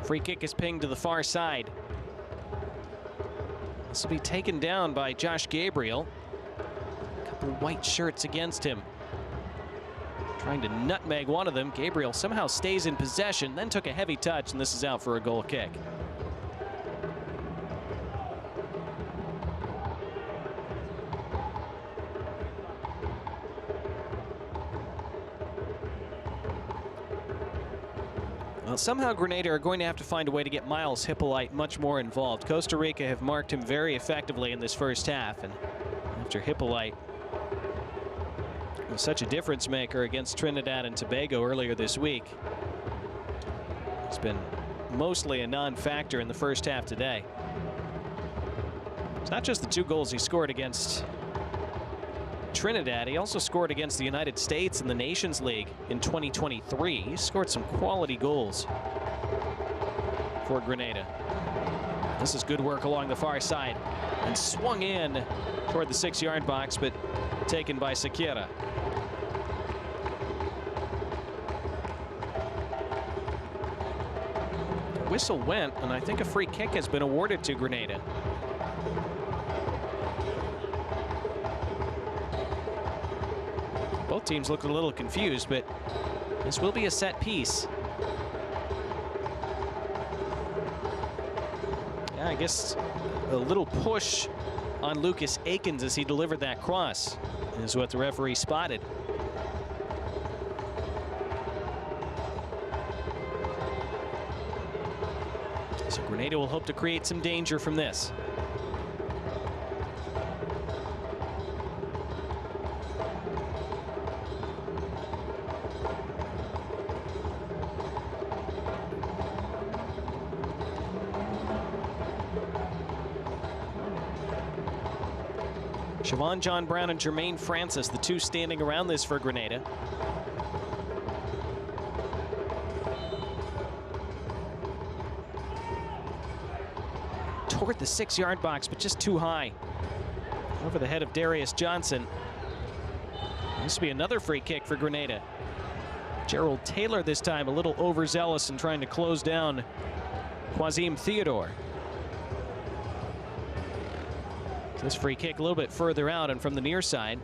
Free kick is pinged to the far side. This will be taken down by Josh Gabriel. A couple white shirts against him. Trying to nutmeg one of them. Gabriel somehow stays in possession, then took a heavy touch, and this is out for a goal kick. Well, somehow Grenada are going to have to find a way to get Miles Hippolyte much more involved. Costa Rica have marked him very effectively in this first half, and after Hippolyte was such a difference maker against Trinidad and Tobago earlier this week, he's been mostly a non-factor in the first half today. It's not just the 2 goals he scored against Trinidad, he also scored against the United States in the Nations League in 2023. He scored some quality goals for Grenada. This is good work along the far side, and swung in toward the 6-yard box, but taken by Sequeira. The whistle went, and I think a free kick has been awarded to Grenada. Both teams look a little confused, but this will be a set piece. Yeah, I guess a little push on Lucas Akins as he delivered that cross is what the referee spotted. So Grenada will hope to create some danger from this. Siobhan John Brown and Jermaine Francis, the 2 standing around this for Grenada. Toward the 6-yard box, but just too high. Over the head of Darius Johnson. This will be another free kick for Grenada. Gerald Taylor this time a little overzealous in trying to close down Quasim Theodore. This free kick a little bit further out and from the near side.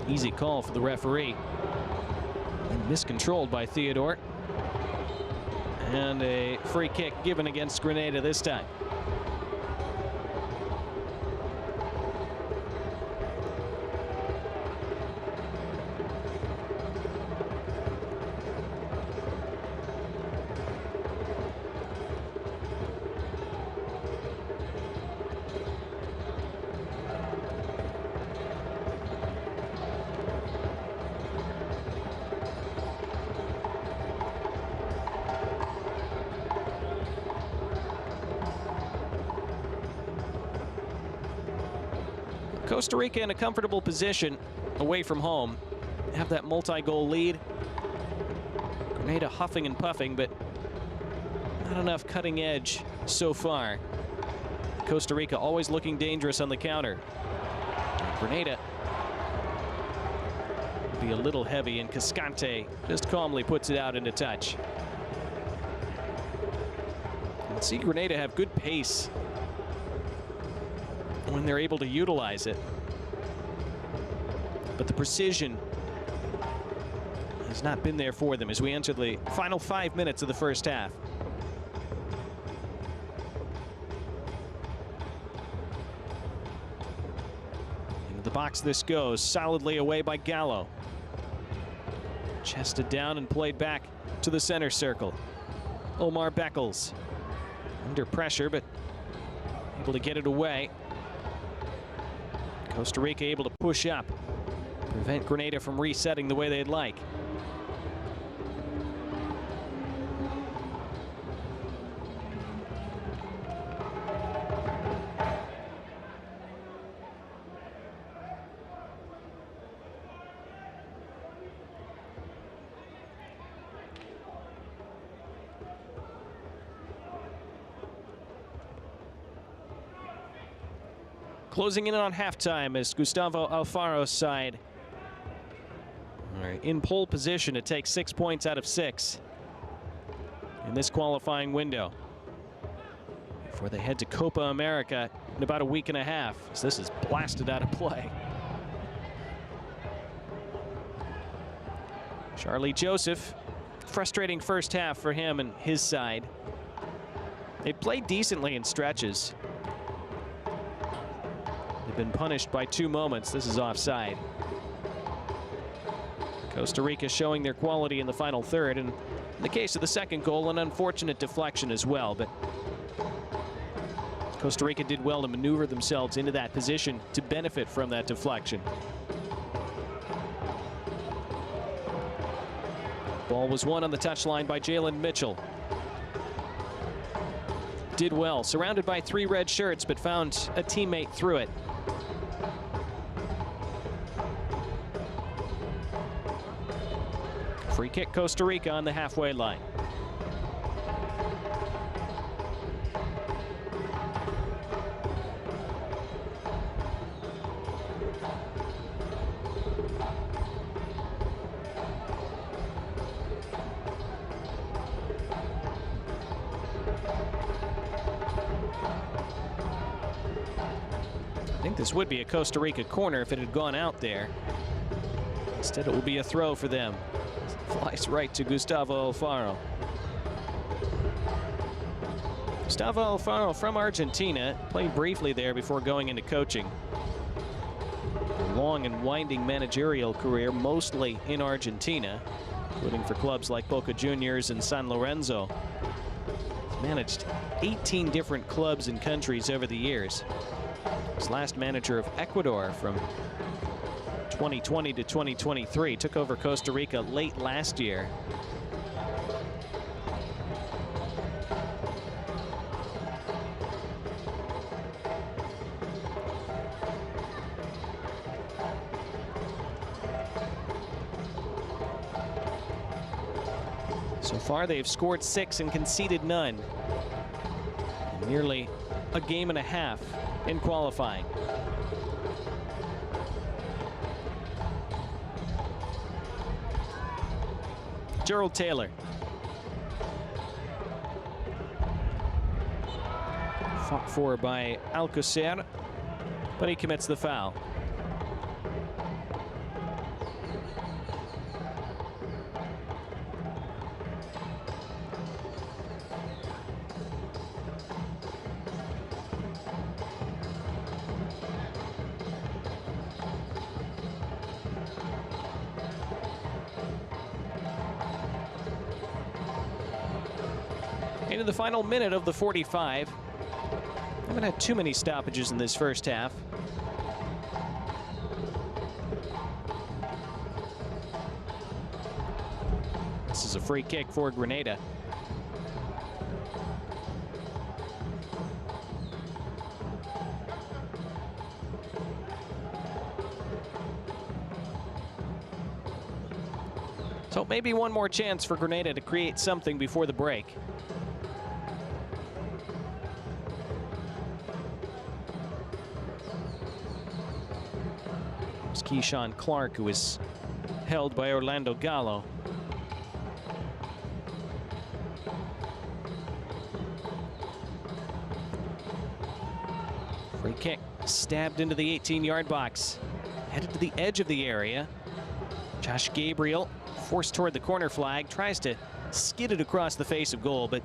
Easy call for the referee. And miscontrolled by Theodore. And a free kick given against Grenada this time. Costa Rica in a comfortable position away from home. Have that multi-goal lead. Grenada huffing and puffing, but not enough cutting edge so far. Costa Rica always looking dangerous on the counter. Grenada be a little heavy, and Cascante just calmly puts it out into touch. And see Grenada have good pace when they're able to utilize it. But the precision has not been there for them as we enter the final 5 minutes of the first half. Into the box this goes, solidly away by Gallo. Chested down and played back to the center circle. Omar Beckles under pressure, but able to get it away. Costa Rica able to push up, prevent Grenada from resetting the way they'd like. Closing in on halftime as Gustavo Alfaro's side are in pole position to take 6 points out of 6 in this qualifying window before they head to Copa America in about a week and a half, as this is blasted out of play. Charlie Joseph, frustrating first half for him and his side. They played decently in stretches. They've been punished by 2 moments. This is offside. Costa Rica showing their quality in the final third, and in the case of the second goal, an unfortunate deflection as well, but Costa Rica did well to maneuver themselves into that position to benefit from that deflection. Ball was won on the touchline by Jalen Mitchell. Did well, surrounded by 3 red shirts, but found a teammate through it. Free kick Costa Rica on the halfway line. I think this would be a Costa Rica corner if it had gone out there. Instead, it will be a throw for them. Flies right to Gustavo Alfaro. Gustavo Alfaro from Argentina, played briefly there before going into coaching. A long and winding managerial career, mostly in Argentina, including for clubs like Boca Juniors and San Lorenzo. He's managed 18 different clubs and countries over the years. His last manager of Ecuador from 2020 to 2023, took over Costa Rica late last year. So far they've scored 6 and conceded none. Nearly a game and a half in qualifying. Gerald Taylor. Fought for by Alcocer, but he commits the foul. Into the final minute of the 45. Haven't had too many stoppages in this first half. This is a free kick for Grenada. So maybe one more chance for Grenada to create something before the break. Keyshawn Clark, who was held by Orlando Gallo. Free kick stabbed into the 18-yard box. Headed to the edge of the area. Josh Gabriel forced toward the corner flag, tries to skid it across the face of goal, but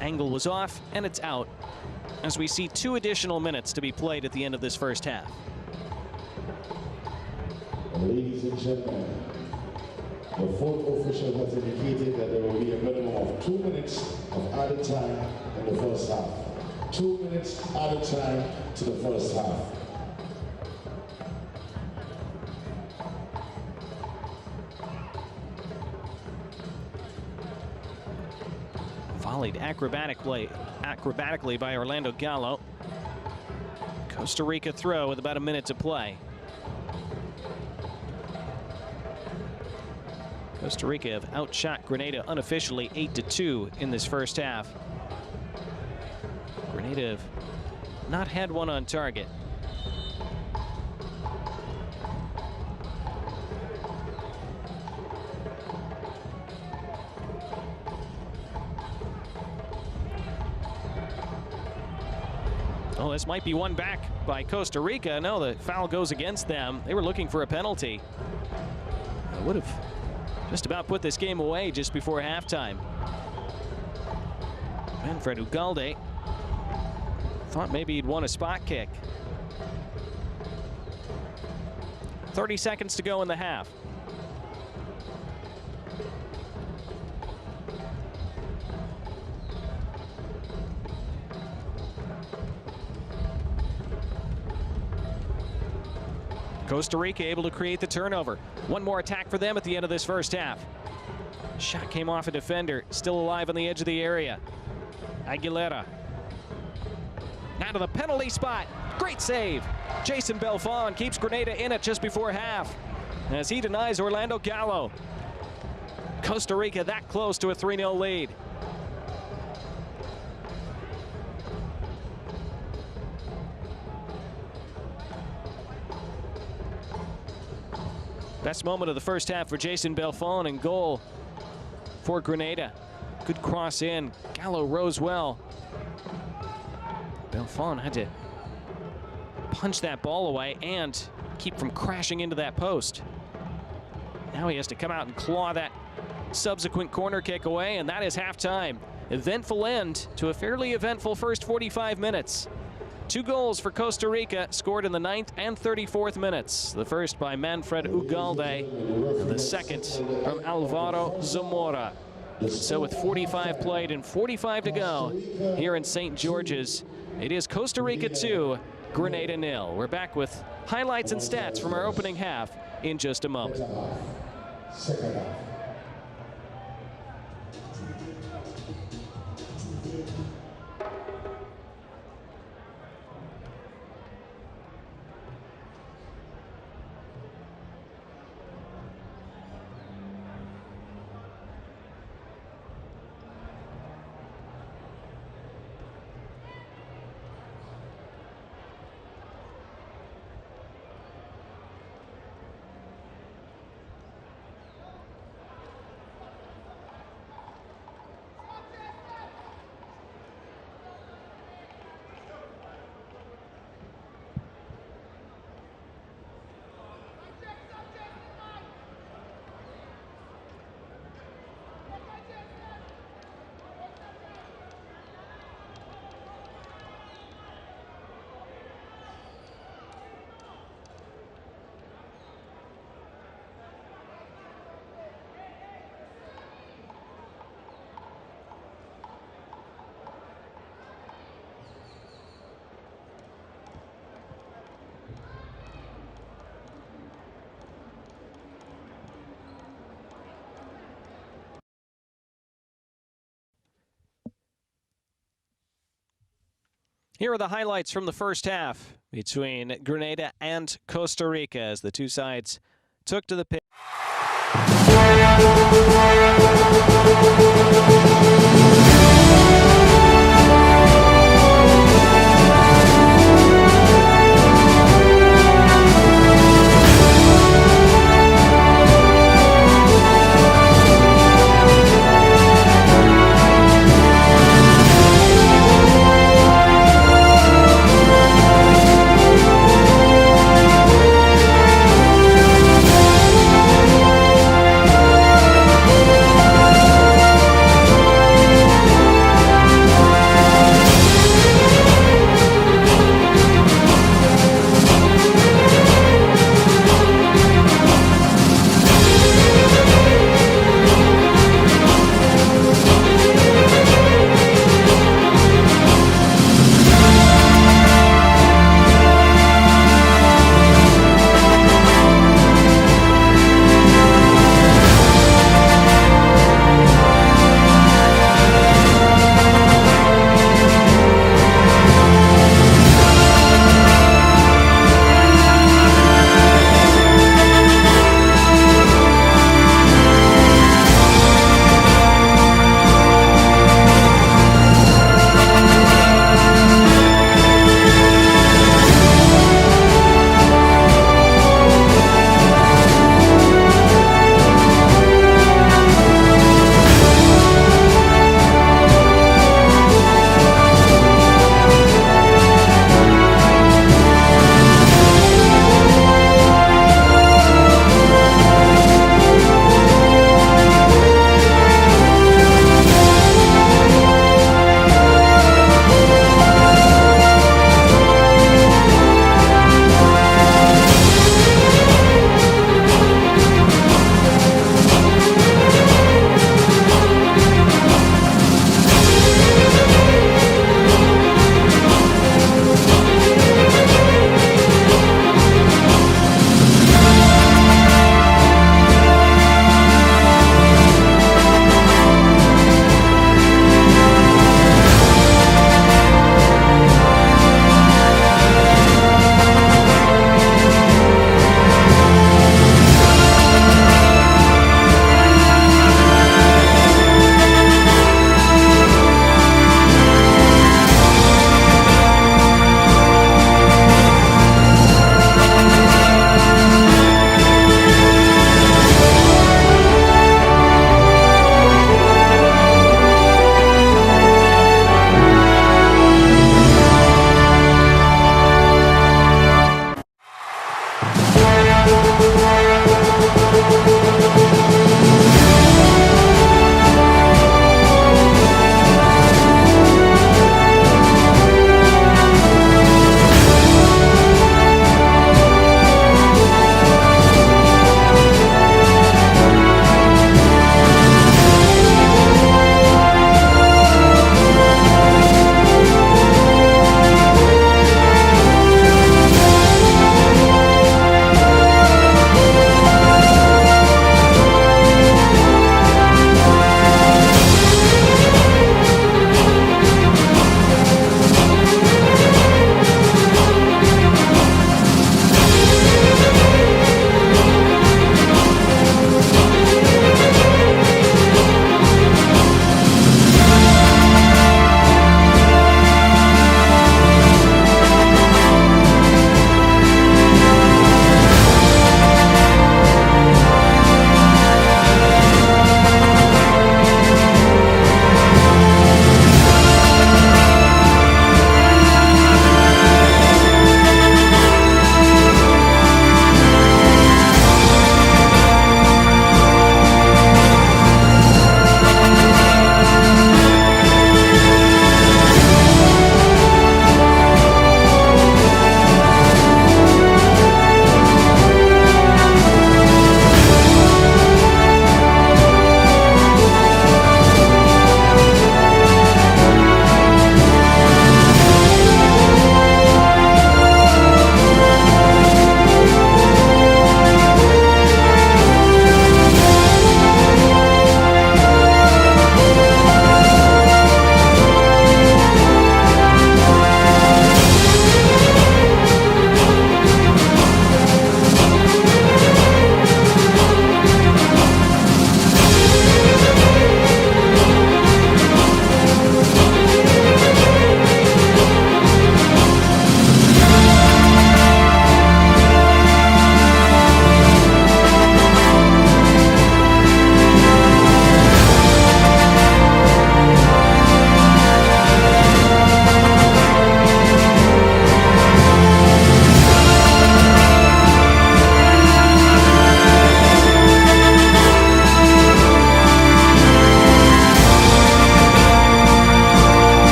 angle was off and it's out, as we see 2 additional minutes to be played at the end of this first half. Ladies and gentlemen, the fourth official has indicated that there will be a minimum of 2 minutes of added time in the first half. 2 minutes added time to the first half. Volleyed acrobatically by Orlando Gallo. Costa Rica throw with about a minute to play. Costa Rica have outshot Grenada unofficially 8-2 in this first half. Grenada have not had one on target. Oh, this might be one back by Costa Rica. No, the foul goes against them. They were looking for a penalty. I would have just about put this game away just before halftime. Manfred Ugalde thought maybe he'd won a spot kick. 30 seconds to go in the half. Costa Rica able to create the turnover. One more attack for them at the end of this first half. Shot came off a defender, still alive on the edge of the area. Aguilera. Now to the penalty spot. Great save. Jason Belfon keeps Grenada in it just before half, as he denies Orlando Gallo. Costa Rica that close to a 3-0 lead. Best moment of the first half for Jason Belfon, and goal for Grenada. Good cross in. Gallo rose well. Belfon had to punch that ball away and keep from crashing into that post. Now he has to come out and claw that subsequent corner kick away, and that is halftime. Eventful end to a fairly eventful first 45 minutes. 2 goals for Costa Rica, scored in the 9th and 34th minutes. The first by Manfred Ugalde, and the second from Alvaro Zamora. So with 45 played and 45 to go here in St. George's, it is Costa Rica 2, Grenada 0. We're back with highlights and stats from our opening half in just a moment. Second half. Here are the highlights from the first half between Grenada and Costa Rica as the two sides took to the pitch.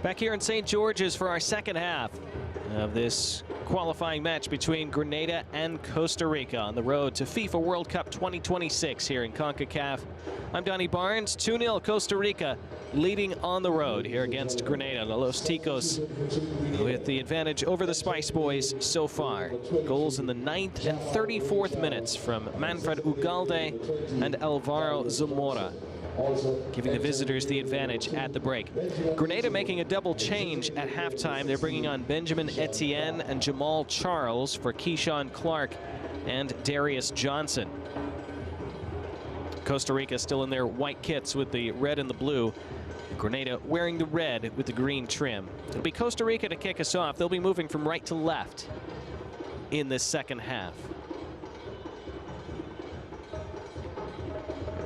Back here in St. George's for our second half of this qualifying match between Grenada and Costa Rica on the road to FIFA World Cup 2026 here in Concacaf. I'm Donnie Barnes. 2-0 Costa Rica leading on the road here against Grenada. The Los Ticos with the advantage over the Spice Boys so far. Goals in the 9th and 34th minutes from Manfred Ugalde and Alvaro Zamora, giving the visitors the advantage at the break. Grenada making a double change at halftime. They're bringing on Benjamin Etienne and Jamal Charles for Keyshawn Clark and Darius Johnson. Costa Rica still in their white kits with the red and the blue. Grenada wearing the red with the green trim. It'll be Costa Rica to kick us off. They'll be moving from right to left in this second half.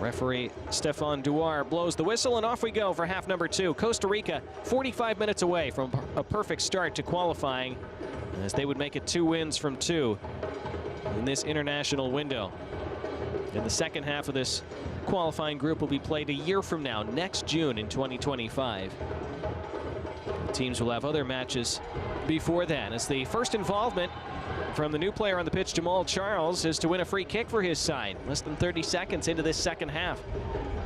Referee Stefan Duar blows the whistle, and off we go for half number 2. Costa Rica 45 minutes away from a perfect start to qualifying, as they would make it 2 wins from 2 in this international window. In the second half of this qualifying group will be played a year from now, next June in 2025. The teams will have other matches before then, as the first involvement from the new player on the pitch, Jamal Charles, is to win a free kick for his side. Less than 30 seconds into this second half.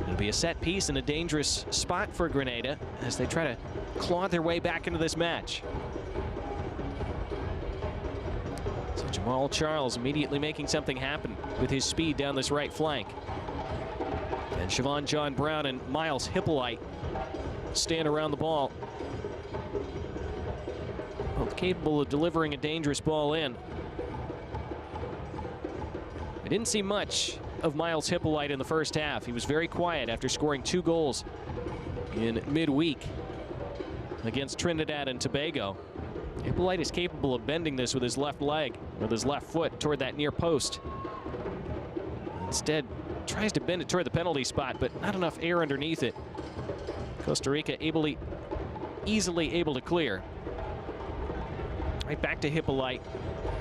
It'll be a set piece and a dangerous spot for Grenada as they try to claw their way back into this match. So Jamal Charles immediately making something happen with his speed down this right flank. And Siobhan John Brown and Miles Hippolyte stand around the ball. Both capable of delivering a dangerous ball in. I didn't see much of Miles Hippolyte in the first half. He was very quiet after scoring 2 goals in midweek against Trinidad and Tobago. Hippolyte is capable of bending this with his left leg, with his left foot toward that near post. Instead, tries to bend it toward the penalty spot, but not enough air underneath it. Costa Rica easily able to clear. Right back to Hippolyte,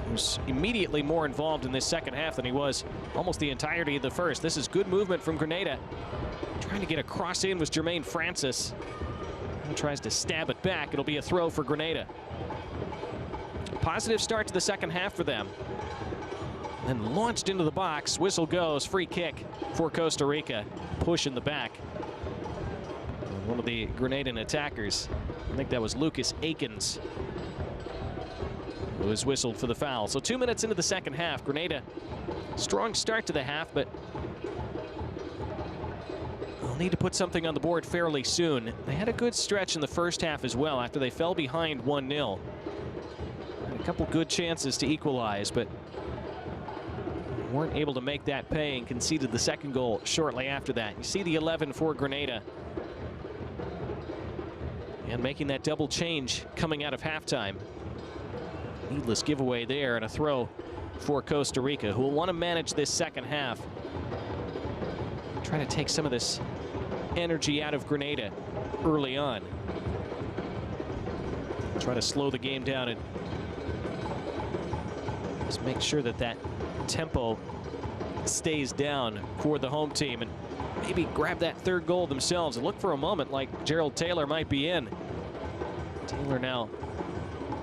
who's immediately more involved in this second half than he was almost the entirety of the first. This is good movement from Grenada. Trying to get a cross in was Jermaine Francis. And tries to stab it back. It'll be a throw for Grenada. Positive start to the second half for them. Then launched into the box. Whistle goes. Free kick for Costa Rica. Push in the back. And one of the Grenadan attackers, I think that was Lucas Akins, who was whistled for the foul. So 2 minutes into the second half, Grenada, strong start to the half, but they'll need to put something on the board fairly soon. They had a good stretch in the first half as well after they fell behind 1-0. A couple good chances to equalize, but weren't able to make that pay and conceded the second goal shortly after that. You see the 11 for Grenada. And making that double change coming out of halftime. Needless giveaway there, and a throw for Costa Rica, who will want to manage this second half. Trying to take some of this energy out of Grenada early on. Try to slow the game down and just make sure that that tempo stays down for the home team, and maybe grab that third goal themselves. It looked for a moment like Gerald Taylor might be in. Taylor now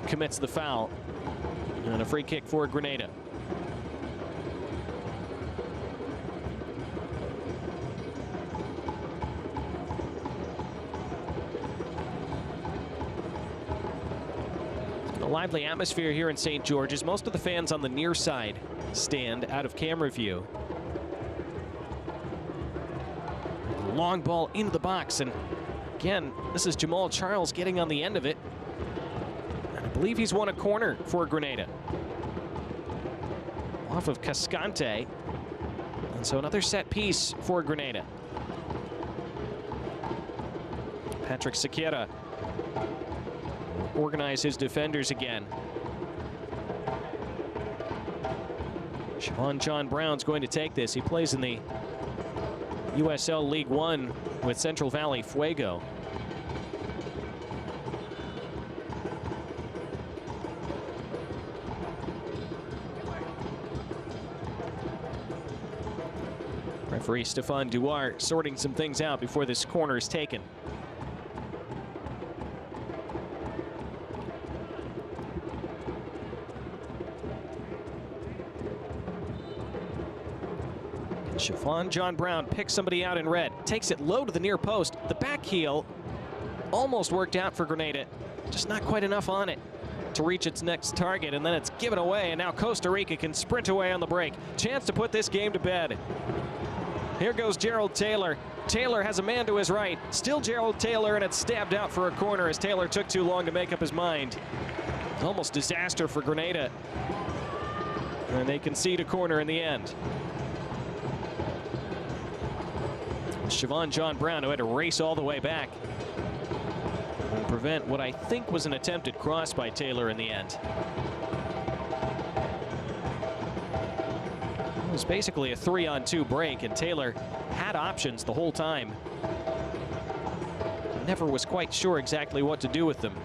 commits the foul. And a free kick for Grenada. A lively atmosphere here in St. George's. Most of the fans on the near side stand out of camera view. Long ball into the box, and again, this is Jamal Charles getting on the end of it. I believe he's won a corner for Grenada. Off of Cascante. And so another set piece for Grenada. Patrick Sequeira will organize his defenders again. Siobhan John Brown's going to take this. He plays in the USL League One with Central Valley Fuego. Referee Stefan Duarte sorting some things out before this corner is taken. And Siobhan John Brown picks somebody out in red, takes it low to the near post. The back heel almost worked out for Grenada, just not quite enough on it to reach its next target, and then it's given away, and now Costa Rica can sprint away on the break. Chance to put this game to bed. Here goes Gerald Taylor. Taylor has a man to his right. Still Gerald Taylor, and it's stabbed out for a corner as Taylor took too long to make up his mind. Almost disaster for Grenada. And they concede a corner in the end. Siobhan John Brown, who had to race all the way back and prevent what I think was an attempted cross by Taylor in the end. It was basically a 3-on-2 break, and Taylor had options the whole time. Never was quite sure exactly what to do with them.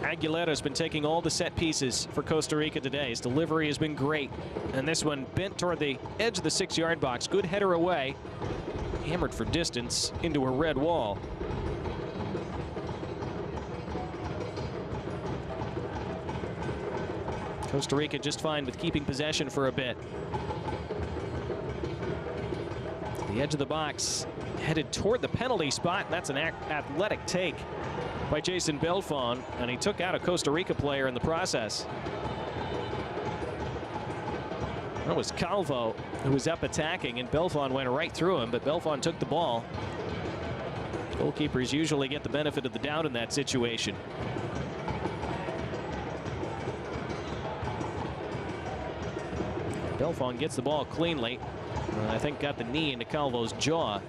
Aguilera's been taking all the set pieces for Costa Rica today. His delivery has been great. And this one bent toward the edge of the 6-yard box. Good header away. Hammered for distance into a red wall. Costa Rica just fine with keeping possession for a bit. The edge of the box, headed toward the penalty spot. That's an athletic take by Jason Belfon, and he took out a Costa Rica player in the process. That was Calvo who was up attacking, and Belfon went right through him, but Belfon took the ball. Goalkeepers usually get the benefit of the doubt in that situation. Belfon gets the ball cleanly. I think got the knee into Calvo's jaw.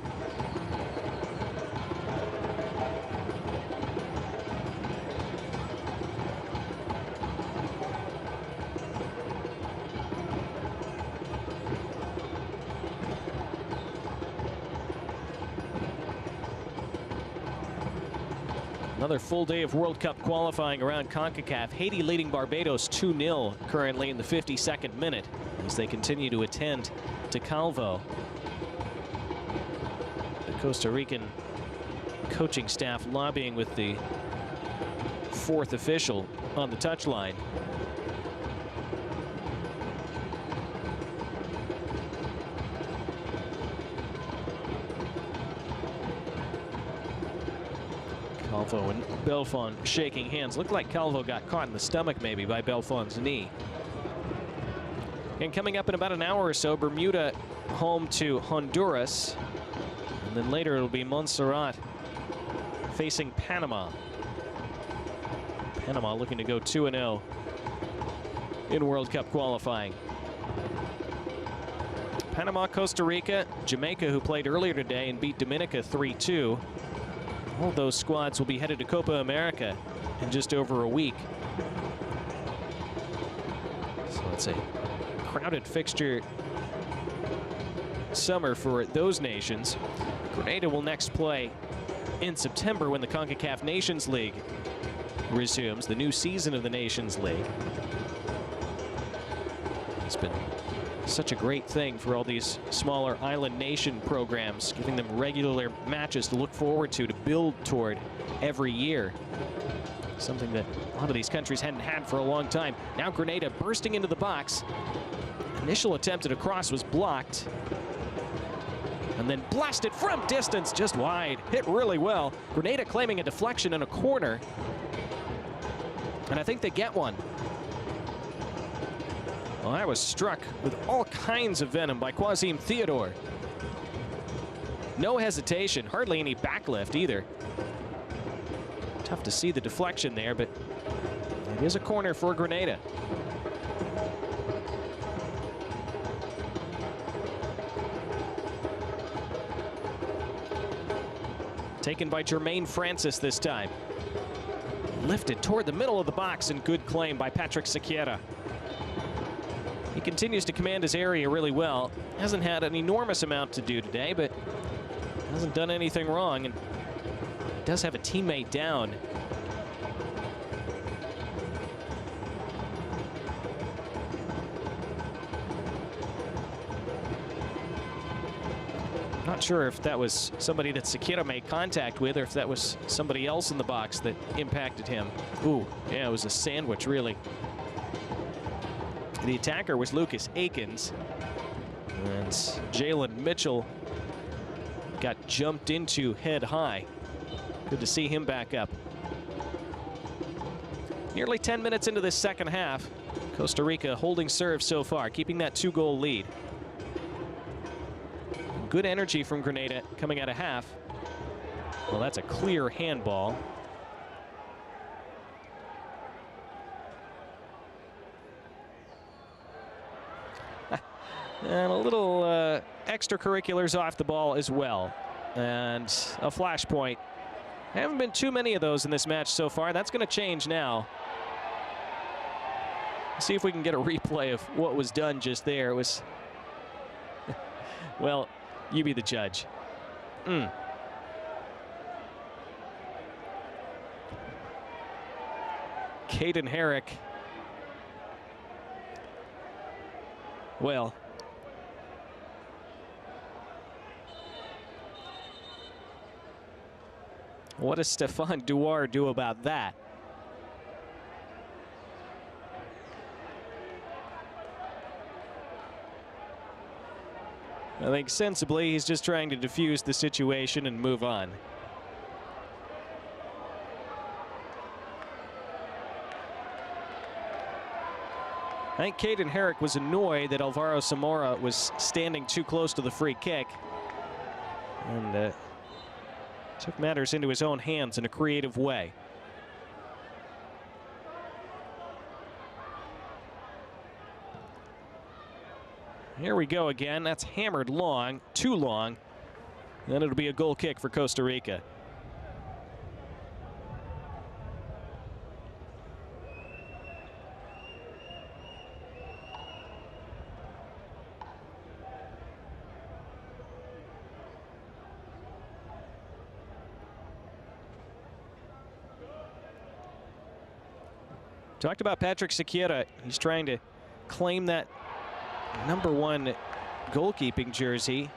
Another full day of World Cup qualifying around CONCACAF. Haiti leading Barbados 2-0 currently in the 52nd minute as they continue to attend to Calvo. The Costa Rican coaching staff lobbying with the 4th official on the touchline. Calvo and Belfon shaking hands. Looked like Calvo got caught in the stomach maybe by Belfon's knee. And coming up in about an hour or so, Bermuda home to Honduras. And then later it'll be Montserrat facing Panama. Panama looking to go 2-0 in World Cup qualifying. Panama, Costa Rica, Jamaica, who played earlier today and beat Dominica 3-2. All those squads will be headed to Copa America in just over a week. So it's a crowded fixture summer for those nations. Grenada will next play in September when the Concacaf Nations League resumes, the new season of the Nations League. It's been such a great thing for all these smaller island nation programs, giving them regular matches to look forward to build toward every year. Something that a lot of these countries hadn't had for a long time. Now Grenada bursting into the box. Initial attempt at a cross was blocked. And then blasted from distance, just wide. Hit really well. Grenada claiming a deflection in a corner. And I think they get one. Well, I was struck with all kinds of venom by Quasim Theodore. No hesitation, hardly any backlift either. Tough to see the deflection there, but it is a corner for Grenada. Taken by Jermaine Francis this time. Lifted toward the middle of the box, and good claim by Patrick Sequeira. He continues to command his area really well. Hasn't had an enormous amount to do today, but hasn't done anything wrong, and does have a teammate down. Not sure if that was somebody that Sequeira made contact with or if that was somebody else in the box that impacted him. Ooh, yeah, it was a sandwich, really. The attacker was Lucas Akins. And Jalen Mitchell got jumped into head high. Good to see him back up. Nearly 10 minutes into this second half. Costa Rica holding serve so far, keeping that 2-goal lead. Good energy from Grenada coming out of half. Well, that's a clear handball. And a little extracurriculars off the ball as well. And a flashpoint. Haven't been too many of those in this match so far. That's going to change now. See if we can get a replay of what was done just there. It was, well, you be the judge. Caden Herrick. Well, what does Stefan Duar do about that? I think sensibly he's just trying to defuse the situation and move on. I think Caden Herrick was annoyed that Alvaro Zamora was standing too close to the free kick and took matters into his own hands in a creative way. Here we go again. That's hammered long, too long. Then it'll be a goal kick for Costa Rica. Talked about Patrick Sequeira. He's trying to claim that #1 goalkeeping jersey,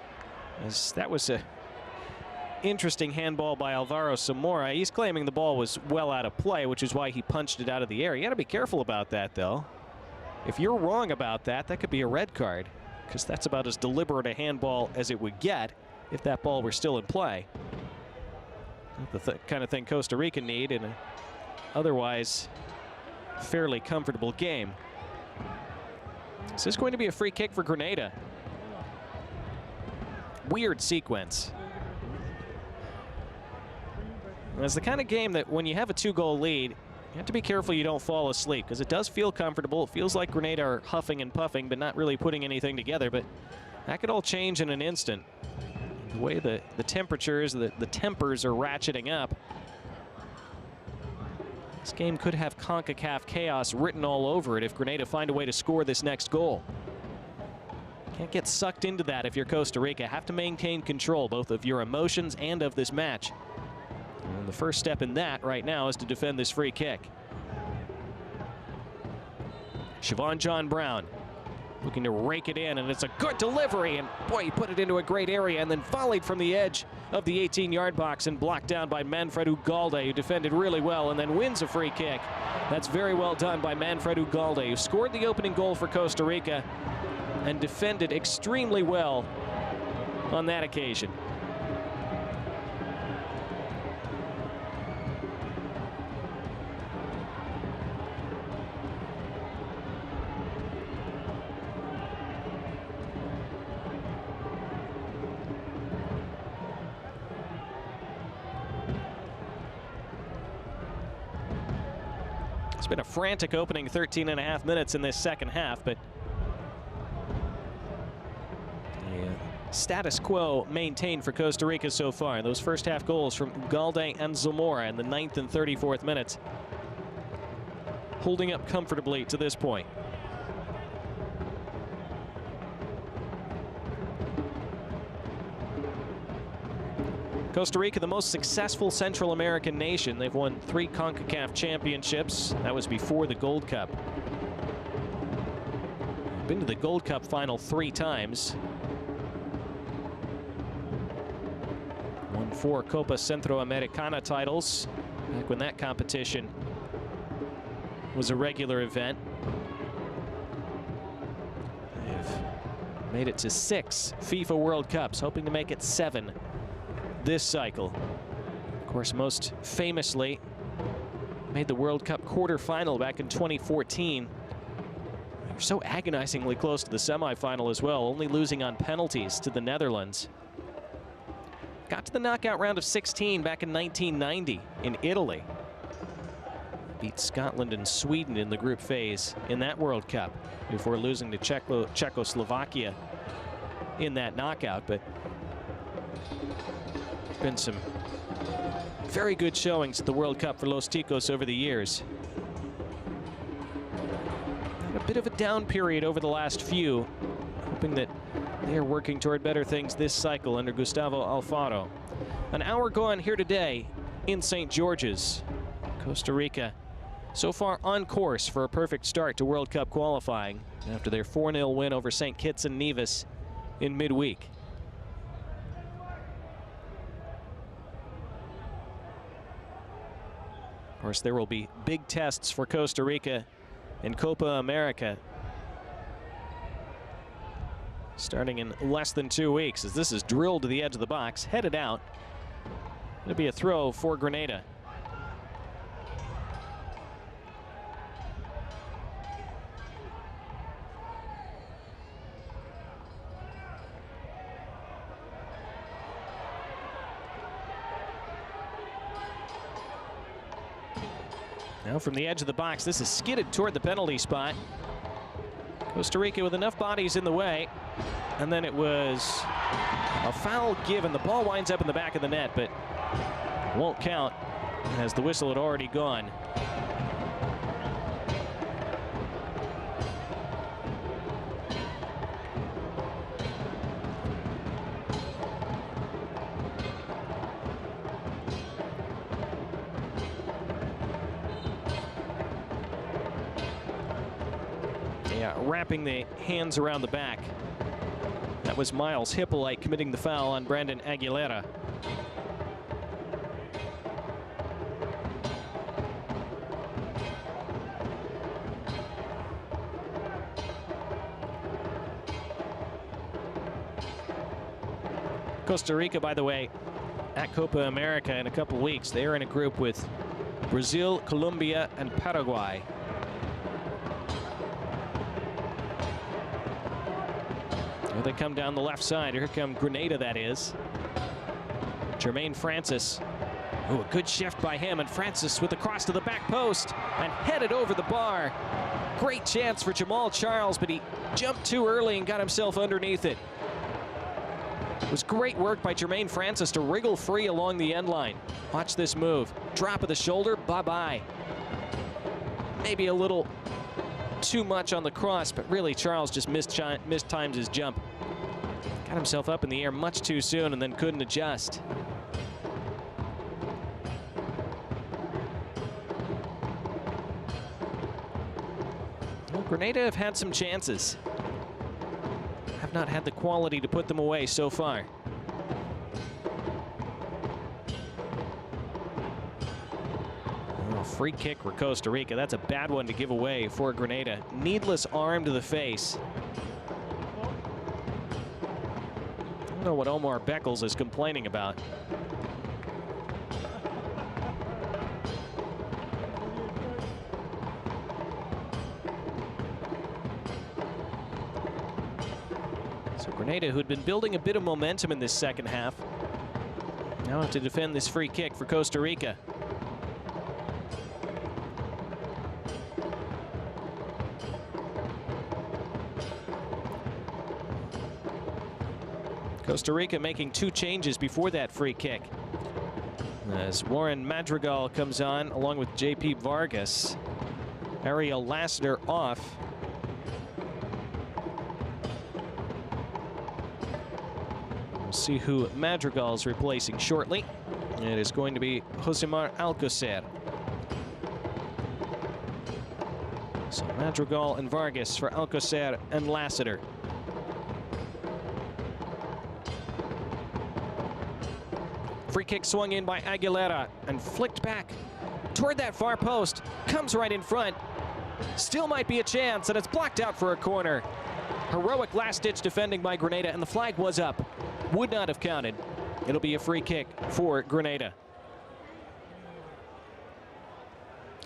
as that was a interesting handball by Alvaro Zamora. He's claiming the ball was well out of play, which is why he punched it out of the air. You got to be careful about that, though. If you're wrong about that, that could be a red card, because that's about as deliberate a handball as it would get if that ball were still in play. The kind of thing Costa Rica need in an otherwise fairly comfortable game. This is going to be a free kick for Grenada. Weird sequence. It's the kind of game that when you have a 2-goal lead, you have to be careful you don't fall asleep, because it does feel comfortable. It feels like Grenada are huffing and puffing, but not really putting anything together. But that could all change in an instant. The way the temperatures, the tempers are ratcheting up. This game could have Concacaf chaos written all over it if Grenada find a way to score this next goal. Can't get sucked into that if you're Costa Rica. Have to maintain control both of your emotions and of this match. And the first step in that right now is to defend this free kick. Siobhan John Brown looking to rake it in, and it's a good delivery, and boy, he put it into a great area and then volleyed from the edge of the 18-yard box and blocked down by Manfred Ugalde, who defended really well and then wins a free kick. That's very well done by Manfred Ugalde, who scored the opening goal for Costa Rica and defended extremely well on that occasion. It's been a frantic opening 13.5 minutes in this second half, but the status quo maintained for Costa Rica so far. Those first half goals from Ugalde and Zamora in the 9th and 34th minutes, holding up comfortably to this point. Costa Rica, the most successful Central American nation. They've won 3 CONCACAF championships. That was before the Gold Cup. Been to the Gold Cup final 3 times. Won 4 Copa Centroamericana titles back when that competition was a regular event. They've made it to 6 FIFA World Cups, hoping to make it 7 this cycle. Of course, most famously made the World Cup quarterfinal back in 2014. They were so agonizingly close to the semifinal as well, only losing on penalties to the Netherlands. Got to the knockout round of 16 back in 1990 in Italy. Beat Scotland and Sweden in the group phase in that World Cup before losing to Czechoslovakia in that knockout. But been some very good showings at the World Cup for Los Ticos over the years. Had a bit of a down period over the last few, hoping that they are working toward better things this cycle under Gustavo Alfaro. An hour gone here today in St. George's. Costa Rica so far on course for a perfect start to World Cup qualifying after their 4-0 win over St. Kitts and Nevis in midweek. Of course, there will be big tests for Costa Rica in Copa America starting in less than 2 weeks, as this is drilled to the edge of the box, headed out. It'll be a throw for Grenada. Now from the edge of the box, this is skidded toward the penalty spot. Costa Rica with enough bodies in the way. And then it was a foul given. The ball winds up in the back of the net, but won't count as the whistle had already gone. Yeah, wrapping the hands around the back. That was Miles Hippolyte committing the foul on Brandon Aguilera. Costa Rica, by the way, at Copa America in a couple weeks. They are in a group with Brazil, Colombia, and Paraguay. Here they come down the left side. Here come Grenada, that is. Jermaine Francis. Oh, a good shift by him, and Francis with the cross to the back post and headed over the bar. Great chance for Jamal Charles, but he jumped too early and got himself underneath it. It was great work by Jermaine Francis to wriggle free along the end line. Watch this move. Drop of the shoulder, bye-bye. Maybe a little too much on the cross, but really Charles just mistimed his jump. Got himself up in the air much too soon and then couldn't adjust. Well, Grenada have had some chances. Have not had the quality to put them away so far. Free kick for Costa Rica. That's a bad one to give away for Grenada. Needless arm to the face. I don't know what Omar Beckles is complaining about. So Grenada, who'd been building a bit of momentum in this second half, now have to defend this free kick for Costa Rica. Costa Rica making 2 changes before that free kick, as Warren Madrigal comes on along with J.P. Vargas. Ariel Lassiter off. We'll see who Madrigal's replacing shortly. It is going to be Josemar Alcocer. So Madrigal and Vargas for Alcocer and Lassiter. Free kick swung in by Aguilera and flicked back toward that far post. Comes right in front. Still might be a chance, and it's blocked out for a corner. Heroic last-ditch defending by Grenada, and the flag was up. Would not have counted. It'll be a free kick for Grenada.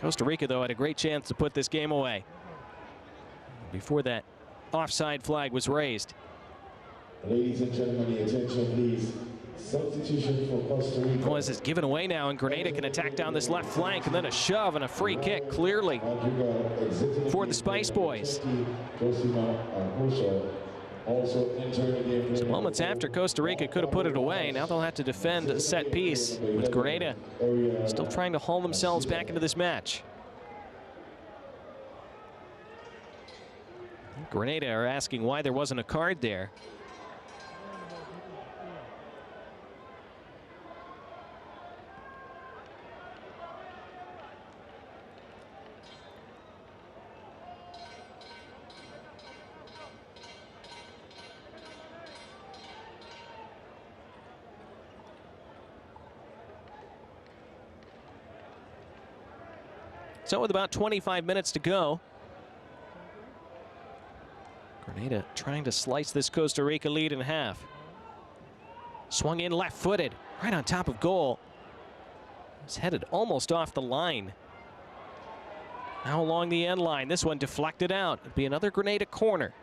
Costa Rica, though, had a great chance to put this game away before that offside flag was raised. Ladies and gentlemen, the attention please. Substitution for Costa Rica. Oh, this is given away now, and Grenada can attack down this left flank, and then a shove and a free kick clearly for the Spice Boys. Just moments after, Costa Rica could have put it away. Now they'll have to defend a set piece, with Grenada still trying to haul themselves back into this match. Grenada are asking why there wasn't a card there. So with about 25 minutes to go, Grenada trying to slice this Costa Rica lead in half. Swung in left-footed, right on top of goal. It's headed almost off the line. Now along the end line, this one deflected out. It'd be another Grenada corner.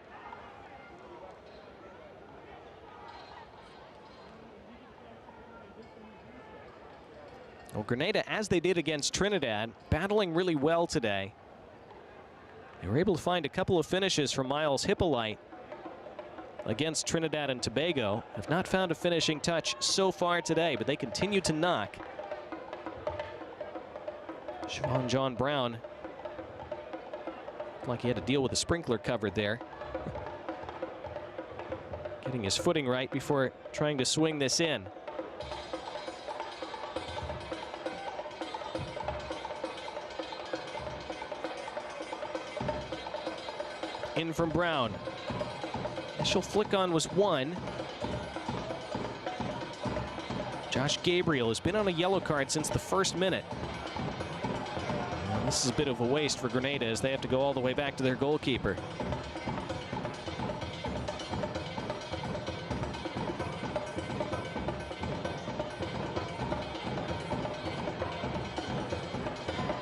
Well, Grenada, as they did against Trinidad, battling really well today. They were able to find a couple of finishes from Miles Hippolyte against Trinidad and Tobago. Have not found a finishing touch so far today, but they continue to knock. Siobhan John Brown, like he had to deal with a sprinkler cover there. Getting his footing right before trying to swing this in. In from Brown. Initial flick on was one. Josh Gabriel has been on a yellow card since the first minute. And this is a bit of a waste for Grenada as they have to go all the way back to their goalkeeper.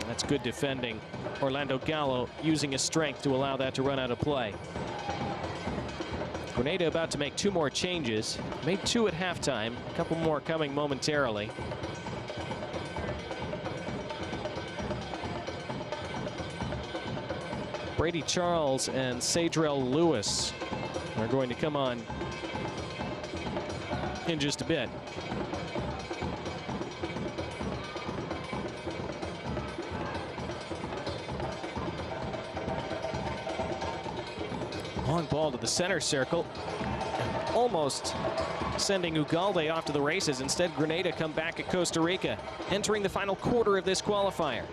That's good defending. Orlando Gallo using his strength to allow that to run out of play. Grenada about to make two more changes. Made two at halftime. A couple more coming momentarily. Brady Charles and Sadrell Lewis are going to come on in just a bit. Long ball to the center circle. Almost sending Ugalde off to the races. Instead, Grenada come back at Costa Rica, entering the final quarter of this qualifier.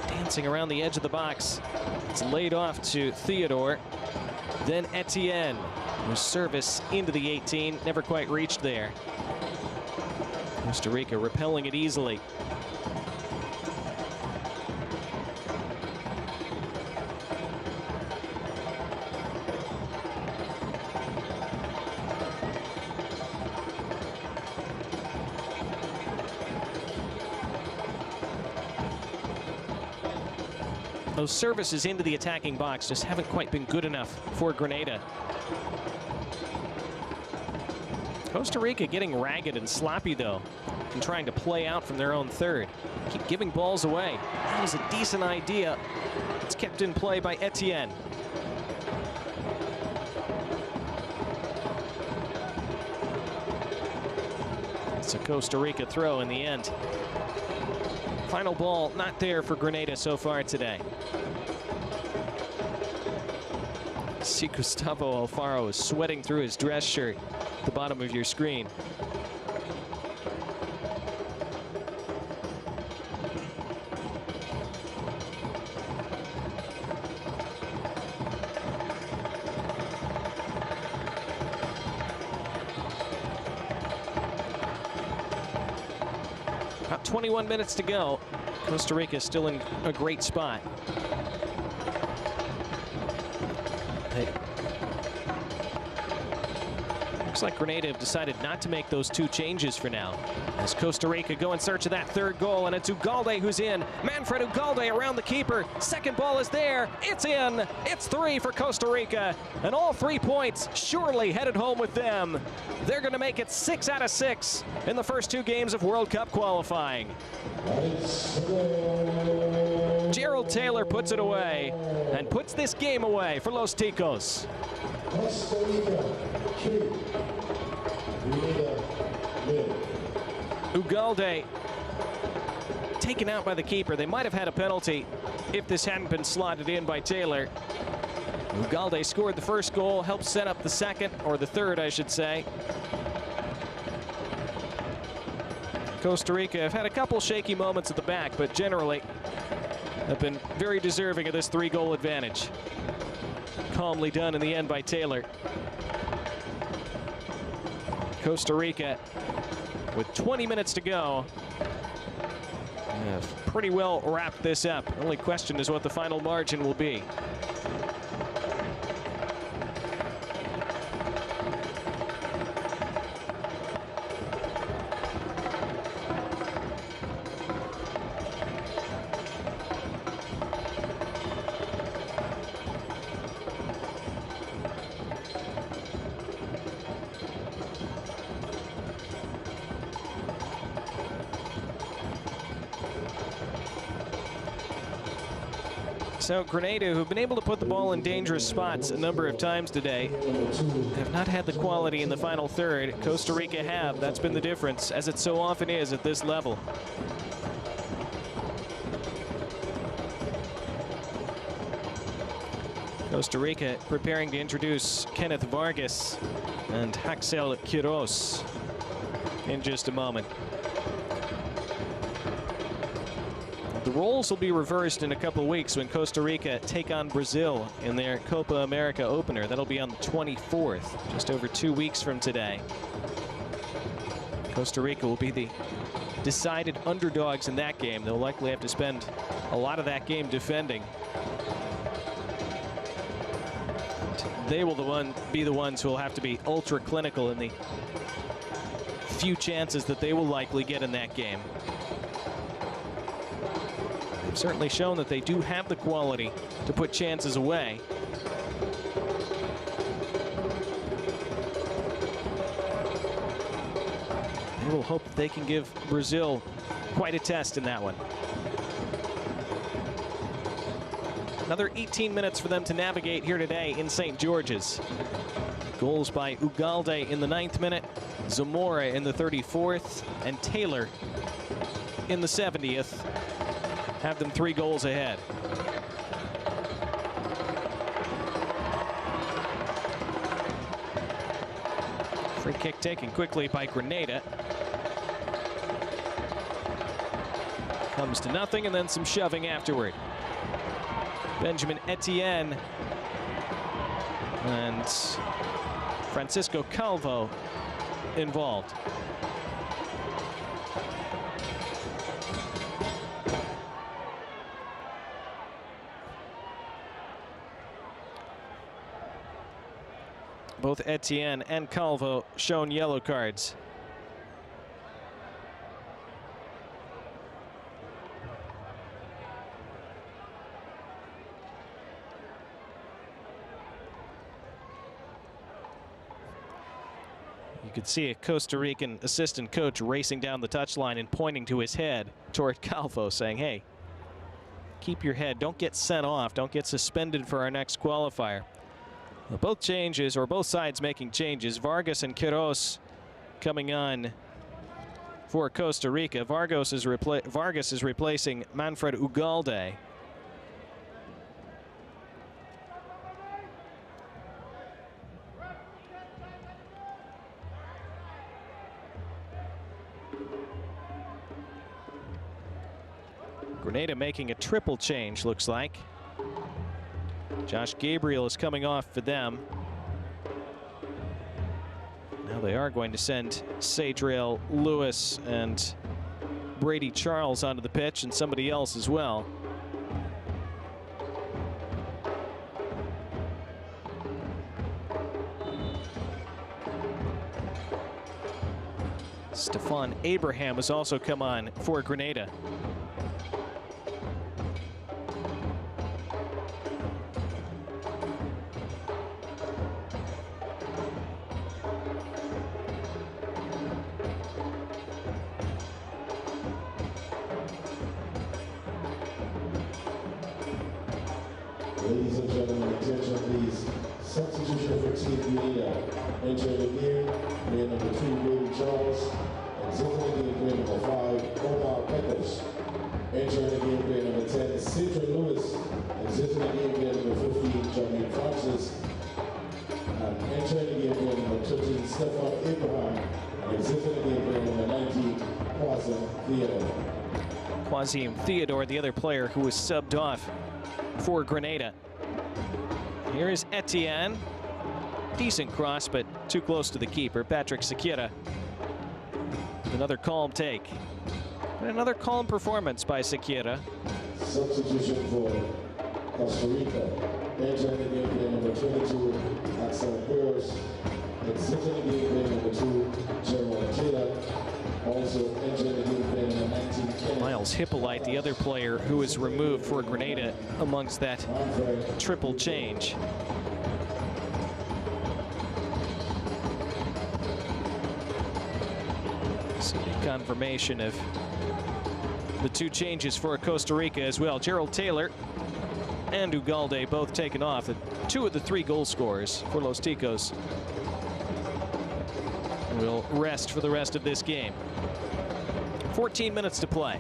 Dancing around the edge of the box. It's laid off to Theodore. Then Etienne, whose service into the 18 never quite reached there. Costa Rica repelling it easily. Those services into the attacking box just haven't quite been good enough for Grenada. Costa Rica getting ragged and sloppy, though, and trying to play out from their own third. Keep giving balls away. That was a decent idea. It's kept in play by Etienne. It's a Costa Rica throw in the end. Final ball not there for Grenada so far today. See Gustavo Alfaro is sweating through his dress shirt at the bottom of your screen. About 21 minutes to go. Costa Rica is still in a great spot. Looks like Grenada have decided not to make those two changes for now. As Costa Rica go in search of that third goal, and it's Ugalde who's in. Manfred Ugalde around the keeper. Second ball is there. It's in. It's 3 for Costa Rica. And all 3 points surely headed home with them. They're going to make it 6 out of 6 in the first 2 games of World Cup qualifying. Gerald Taylor puts it away and puts this game away for Los Ticos. Costa Rica 3, Grenada 0. Ugalde taken out by the keeper. They might have had a penalty if this hadn't been slotted in by Taylor. Ugalde scored the first goal, helped set up the second, or the third, I should say. Costa Rica have had a couple shaky moments at the back, but generally have been very deserving of this 3-goal advantage. Calmly done in the end by Taylor. Costa Rica with 20 minutes to go have pretty well wrapped this up. The only question is what the final margin will be. So Grenada, who've been able to put the ball in dangerous spots a number of times today, have not had the quality in the final third. Costa Rica have. That's been the difference, as it so often is at this level. Costa Rica preparing to introduce Kenneth Vargas and Axel Quiroz in just a moment. The roles will be reversed in a couple of weeks when Costa Rica take on Brazil in their Copa America opener. That'll be on the 24th, just over 2 weeks from today. Costa Rica will be the decided underdogs in that game. They'll likely have to spend a lot of that game defending. They will be the ones who will have to be ultra clinical in the few chances that they will likely get in that game. They've certainly shown that they do have the quality to put chances away. They will hope that they can give Brazil quite a test in that one. Another 18 minutes for them to navigate here today in St. George's. Goals by Ugalde in the 9th minute, Zamora in the 34th, and Taylor in the 70th. Have them 3 goals ahead. Free kick taken quickly by Grenada. Comes to nothing, and then some shoving afterward. Benjamin Etienne and Francisco Calvo involved. Both Etienne and Calvo shown yellow cards. You could see a Costa Rican assistant coach racing down the touchline and pointing to his head toward Calvo, saying, hey, keep your head, don't get sent off, don't get suspended for our next qualifier. Well, both changes, or both sides making changes. Vargas and Quiroz coming on for Costa Rica. Vargas is replacing Manfred Ugalde. Grenada making a triple change, looks like. Josh Gabriel is coming off for them. Now they are going to send Sadriel Lewis and Brady Charles onto the pitch, and somebody else as well. Stefan Abraham has also come on for Grenada. Ladies and gentlemen, attention please. Substitution for Team Grenada. Entering the game, player number 3, Brady Charles. Exiting the game, player number 5, Omar Peckers. Entering the game, player number 10, Cedric Lewis. Exiting the game, player number 15, Jermaine Francis. And entering the game, player number 13, Stefan Abraham. And exiting the game, player number 19, Quasim Theodore. Quasim Theodore, the other player who was subbed off for Grenada. Here is Etienne. Decent cross, but too close to the keeper, Patrick Sequeira. Another calm take. And another calm performance by Sequeira. Substitution for Costa Rica. Entering the game player number 22, Axel Pierce. Exiting the game player number 2, Gerald Taylor. Also entering the game player number 19, Kenneth. Miles Hippolyte, the other player who was removed for Grenada amongst that triple change. So the confirmation of the 2 changes for Costa Rica as well. Gerald Taylor and Ugalde both taken off. 2 of the 3 goal scorers for Los Ticos will rest for the rest of this game. 14 minutes to play.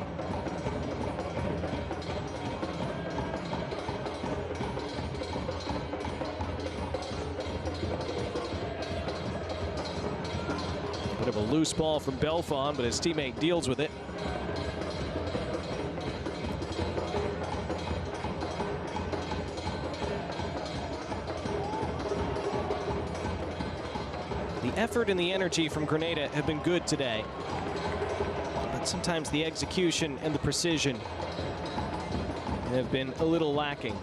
Bit of a loose ball from Belfon, but his teammate deals with it. The effort and the energy from Grenada have been good today, but sometimes the execution and the precision have been a little lacking.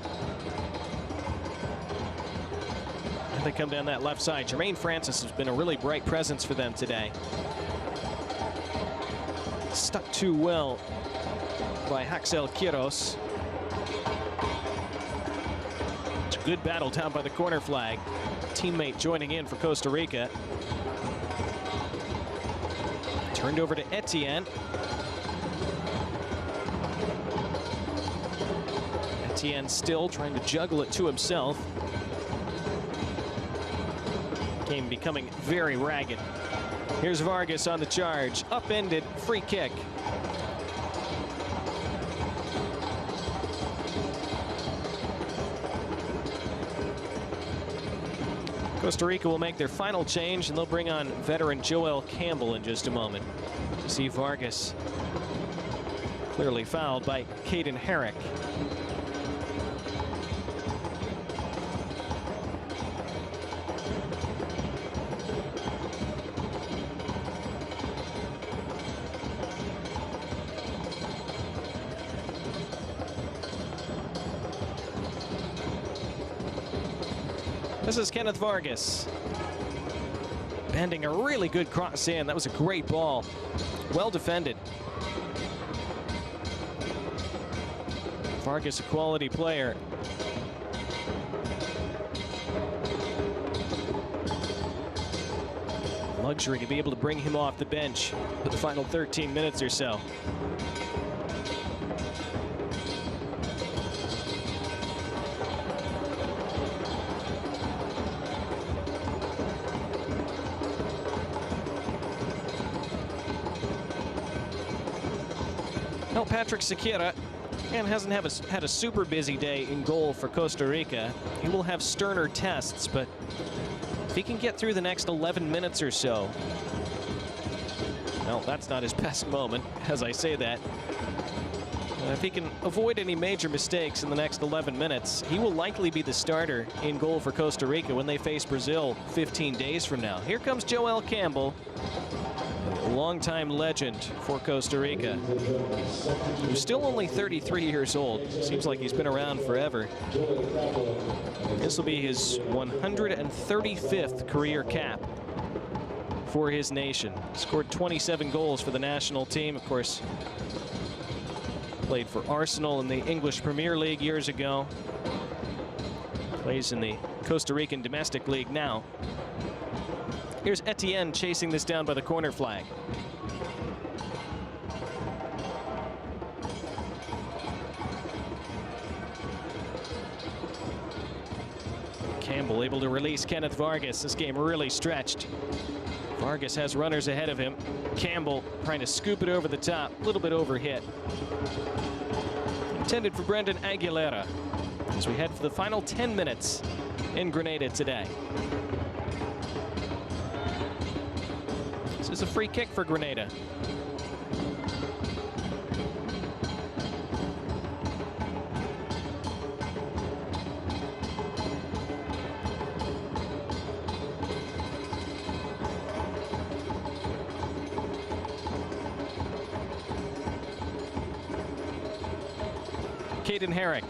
And they come down that left side. Jermaine Francis has been a really bright presence for them today. Stuck too well by Axel Quiros. It's a good battle down by the corner flag. Teammate joining in for Costa Rica. Turned over to Etienne. Etienne still trying to juggle it to himself. Game becoming very ragged. Here's Vargas on the charge. Upended free kick. Costa Rica will make their final change, and they'll bring on veteran Joel Campbell in just a moment. You see Vargas clearly fouled by Caden Herrick. This is Kenneth Vargas. Bending a really good cross in. That was a great ball. Well defended. Vargas, a quality player. Luxury to be able to bring him off the bench for the final 13 minutes or so. Well, Patrick Sequeira hasn't had a super busy day in goal for Costa Rica. He will have sterner tests, but if he can get through the next 11 minutes or so, well, that's not his best moment, as I say that. If he can avoid any major mistakes in the next 11 minutes, he will likely be the starter in goal for Costa Rica when they face Brazil 15 days from now. Here comes Joel Campbell, a longtime legend for Costa Rica, who's still only 33 years old. Seems like he's been around forever. This will be his 135th career cap for his nation. Scored 27 goals for the national team. Of course, played for Arsenal in the English Premier League years ago. Plays in the Costa Rican domestic league now. Here's Etienne chasing this down by the corner flag. Campbell able to release Kenneth Vargas. This game really stretched. Vargas has runners ahead of him. Campbell trying to scoop it over the top, a little bit overhit. Intended for Brendan Aguilera as we head for the final 10 minutes in Grenada today. This is a free kick for Grenada. Caden Herrick.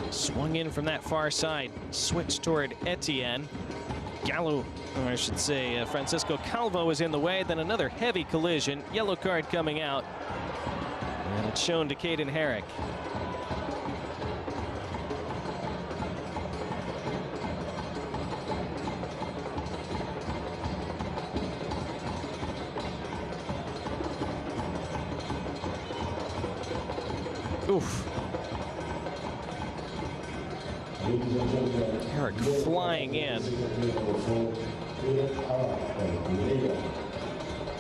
Swung in from that far side, switched toward Etienne. Gallo, or I should say Francisco Calvo is in the way, then another heavy collision, yellow card coming out, and it's shown to Caden Herrick. Oof. Herrick flying in.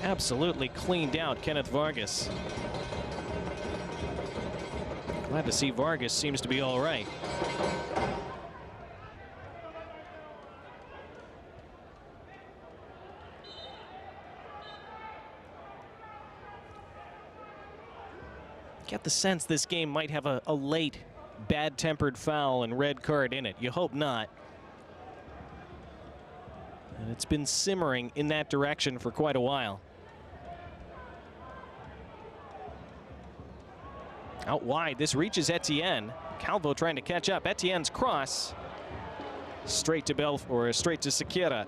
Absolutely cleaned out Kenneth Vargas. Glad to see Vargas seems to be all right. Get the sense this game might have a late bad-tempered foul and red card in it. You hope not. And it's been simmering in that direction for quite a while. Out wide, this reaches Etienne. Calvo trying to catch up. Etienne's cross. Straight to straight to Sequeira.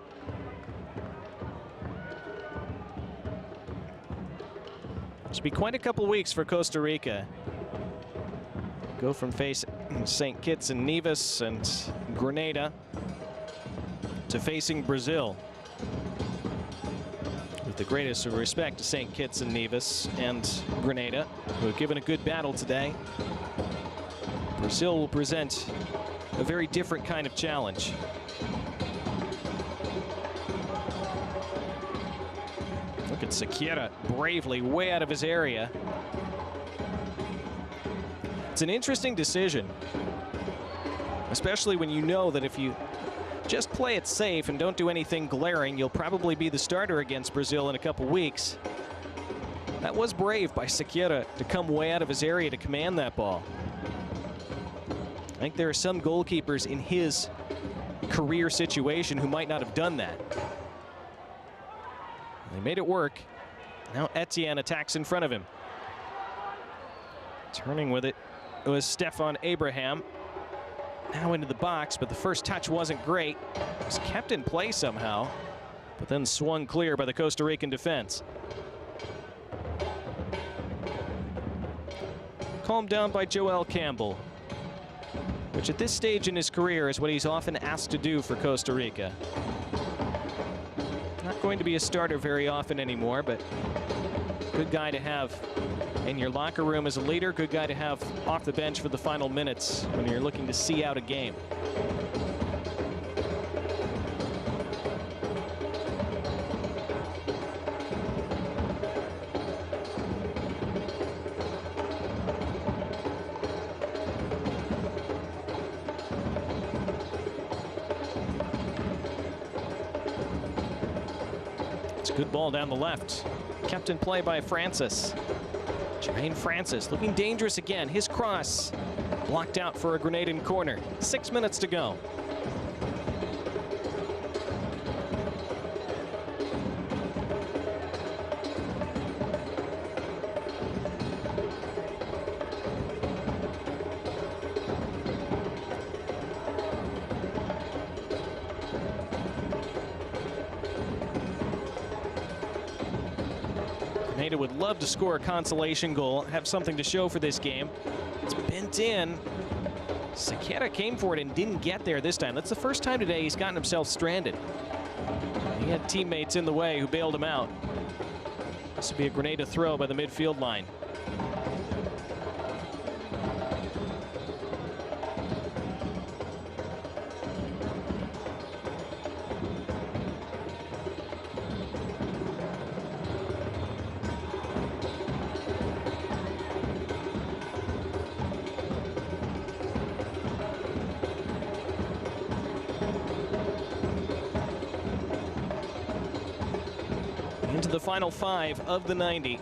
Should be quite a couple weeks for Costa Rica. Go from facing St. Kitts and Nevis and Grenada to facing Brazil. With the greatest of respect to St. Kitts and Nevis and Grenada, who have given a good battle today. Brazil will present a very different kind of challenge. Look at Sequeira bravely way out of his area. It's an interesting decision, especially when you know that if you just play it safe and don't do anything glaring, you'll probably be the starter against Brazil in a couple weeks. That was brave by Sequeira to come way out of his area to command that ball. I think there are some goalkeepers in his career situation who might not have done that. They made it work. Now Etienne attacks in front of him. Turning with it was Stefan Abraham. Now into the box, but the first touch wasn't great. It was kept in play somehow, but then swung clear by the Costa Rican defense. Calmed down by Joel Campbell, which at this stage in his career is what he's often asked to do for Costa Rica. Not going to be a starter very often anymore, but good guy to have in your locker room as a leader, good guy to have off the bench for the final minutes when you're looking to see out a game. It's a good ball down the left. Kept in play by Francis. Jermaine Francis looking dangerous again. His cross blocked out for a Grenadan corner. 6 minutes to go. Grenada would love to score a consolation goal, have something to show for this game. It's bent in. Sequeira came for it and didn't get there this time. That's the first time today he's gotten himself stranded. He had teammates in the way who bailed him out. This would be a Grenada throw by the midfield line. Into the final 5 of the 90.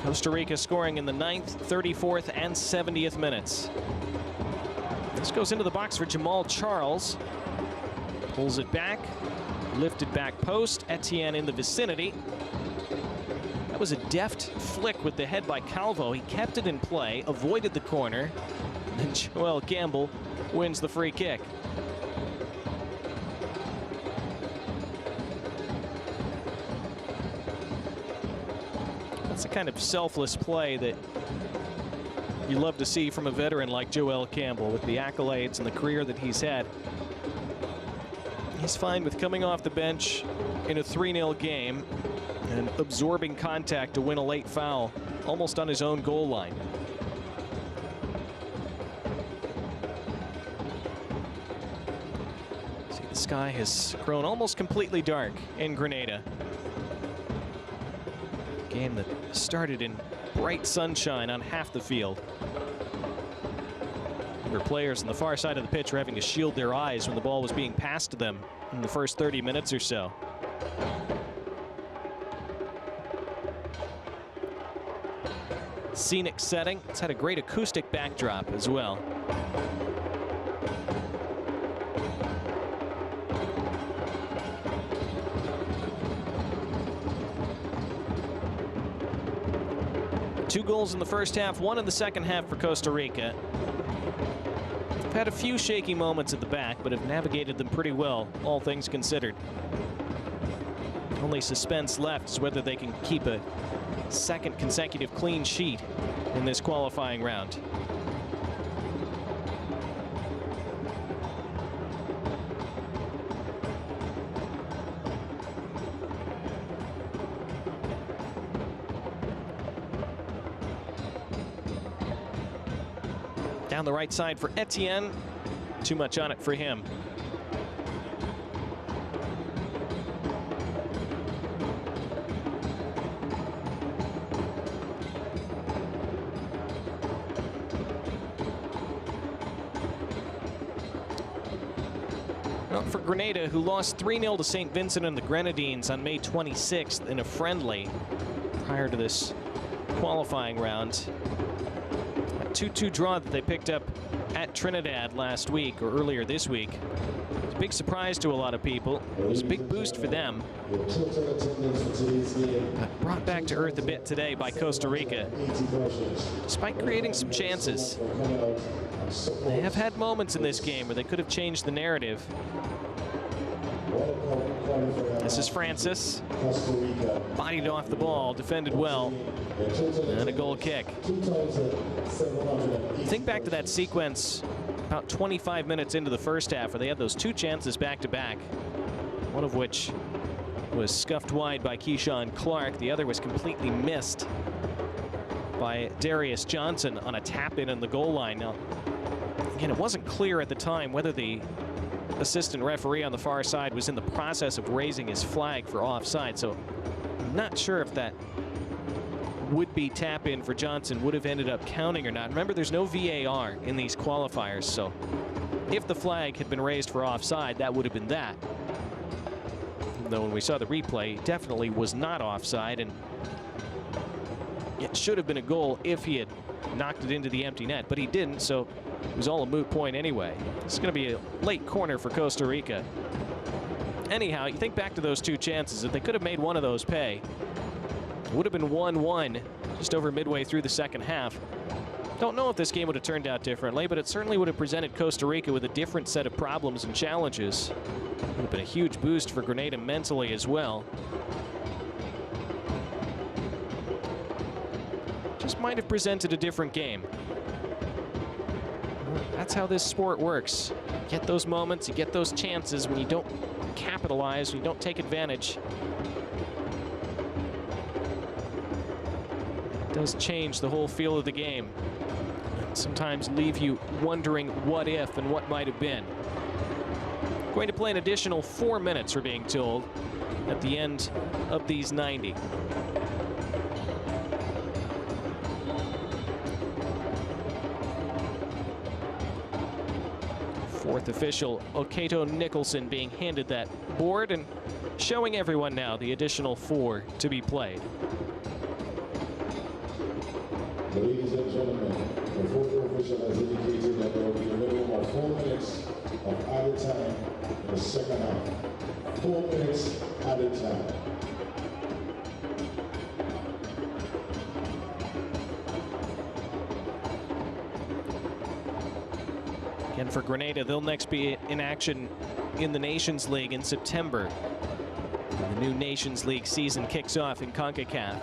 Costa Rica scoring in the 9th, 34th, and 70th minutes. This goes into the box for Jamal Charles. Pulls it back. Lifted back post, Etienne in the vicinity. That was a deft flick with the head by Calvo. He kept it in play, avoided the corner, and Joel Campbell wins the free kick. That's the kind of selfless play that you love to see from a veteran like Joel Campbell, with the accolades and the career that he's had. He's fine with coming off the bench in a 3-0 game and absorbing contact to win a late foul almost on his own goal line. See, the sky has grown almost completely dark in Grenada. A game that started in bright sunshine on half the field. Their players on the far side of the pitch were having to shield their eyes when the ball was being passed to them in the first 30 minutes or so. Scenic setting. It's had a great acoustic backdrop as well. Two goals in the first half, one in the second half for Costa Rica. They've had a few shaky moments at the back, but have navigated them pretty well, all things considered. Only suspense left is whether they can keep a second consecutive clean sheet in this qualifying round. Down the right side for Etienne. Too much on it for him. Well, for Grenada, who lost 3-0 to St. Vincent and the Grenadines on May 26th in a friendly prior to this qualifying round. 2-2 draw that they picked up at Trinidad last week, or earlier this week. It's a big surprise to a lot of people. It was a big boost for them. But brought back to earth a bit today by Costa Rica. Despite creating some chances, they have had moments in this game where they could have changed the narrative. This is Francis. Bodied off the ball, defended well, and a goal kick. Think back to that sequence about 25 minutes into the first half where they had those two chances back-to-back, one of which was scuffed wide by Keyshawn Clark. The other was completely missed by Darius Johnson on a tap-in on the goal line. Now, again, it wasn't clear at the time whether the assistant referee on the far side was in the process of raising his flag for offside, so I'm not sure if that would-be tap-in for Johnson would have ended up counting or not. Remember, there's no VAR in these qualifiers, so if the flag had been raised for offside, that would have been that. Though when we saw the replay, definitely was not offside, and it should have been a goal if he had knocked it into the empty net, but he didn't, so it was all a moot point anyway. This is going to be a late corner for Costa Rica. Anyhow, you think back to those two chances. If they could have made one of those pay, it would have been 1-1 just over midway through the second half. Don't know if this game would have turned out differently, but it certainly would have presented Costa Rica with a different set of problems and challenges. It would have been a huge boost for Grenada mentally as well. Just might have presented a different game. That's how this sport works. You get those moments, you get those chances when you don't capitalize, when you don't take advantage. It does change the whole feel of the game. And sometimes leave you wondering what if and what might have been. Going to play an additional 4 minutes, we're being told, at the end of these 90. Fourth official, Okato Nicholson, being handed that board and showing everyone now the additional 4 to be played. Ladies and gentlemen, the fourth official has indicated that there will be a minimum of 4 minutes of added time in the second half. 4 minutes added time. Again, for Grenada, they'll next be in action in the Nations League in September. The new Nations League season kicks off in Concacaf.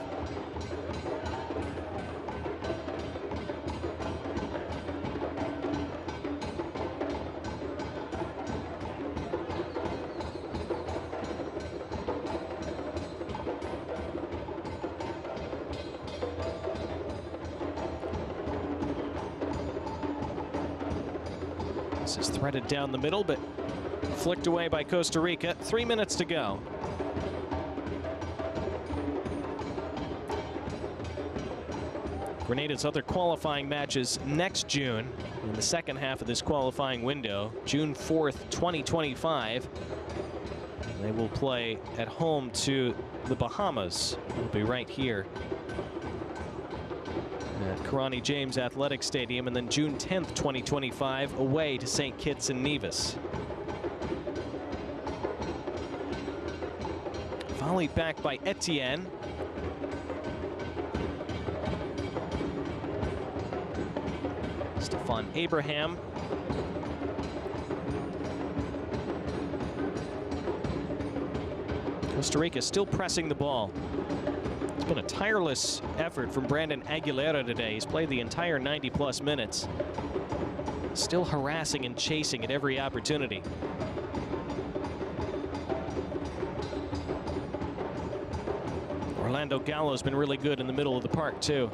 This is threaded down the middle, but flicked away by Costa Rica. 3 minutes to go. Grenada's other qualifying matches next June in the second half of this qualifying window, June 4th, 2025. They will play at home to the Bahamas. It'll be right here at Karani James Athletic Stadium, and then June 10th, 2025, away to St. Kitts and Nevis. Volleyed back by Etienne. Stefan Abraham. Costa Rica still pressing the ball. It's been a tireless effort from Brandon Aguilera today. He's played the entire 90-plus minutes. Still harassing and chasing at every opportunity. Orlando Gallo's been really good in the middle of the park, too.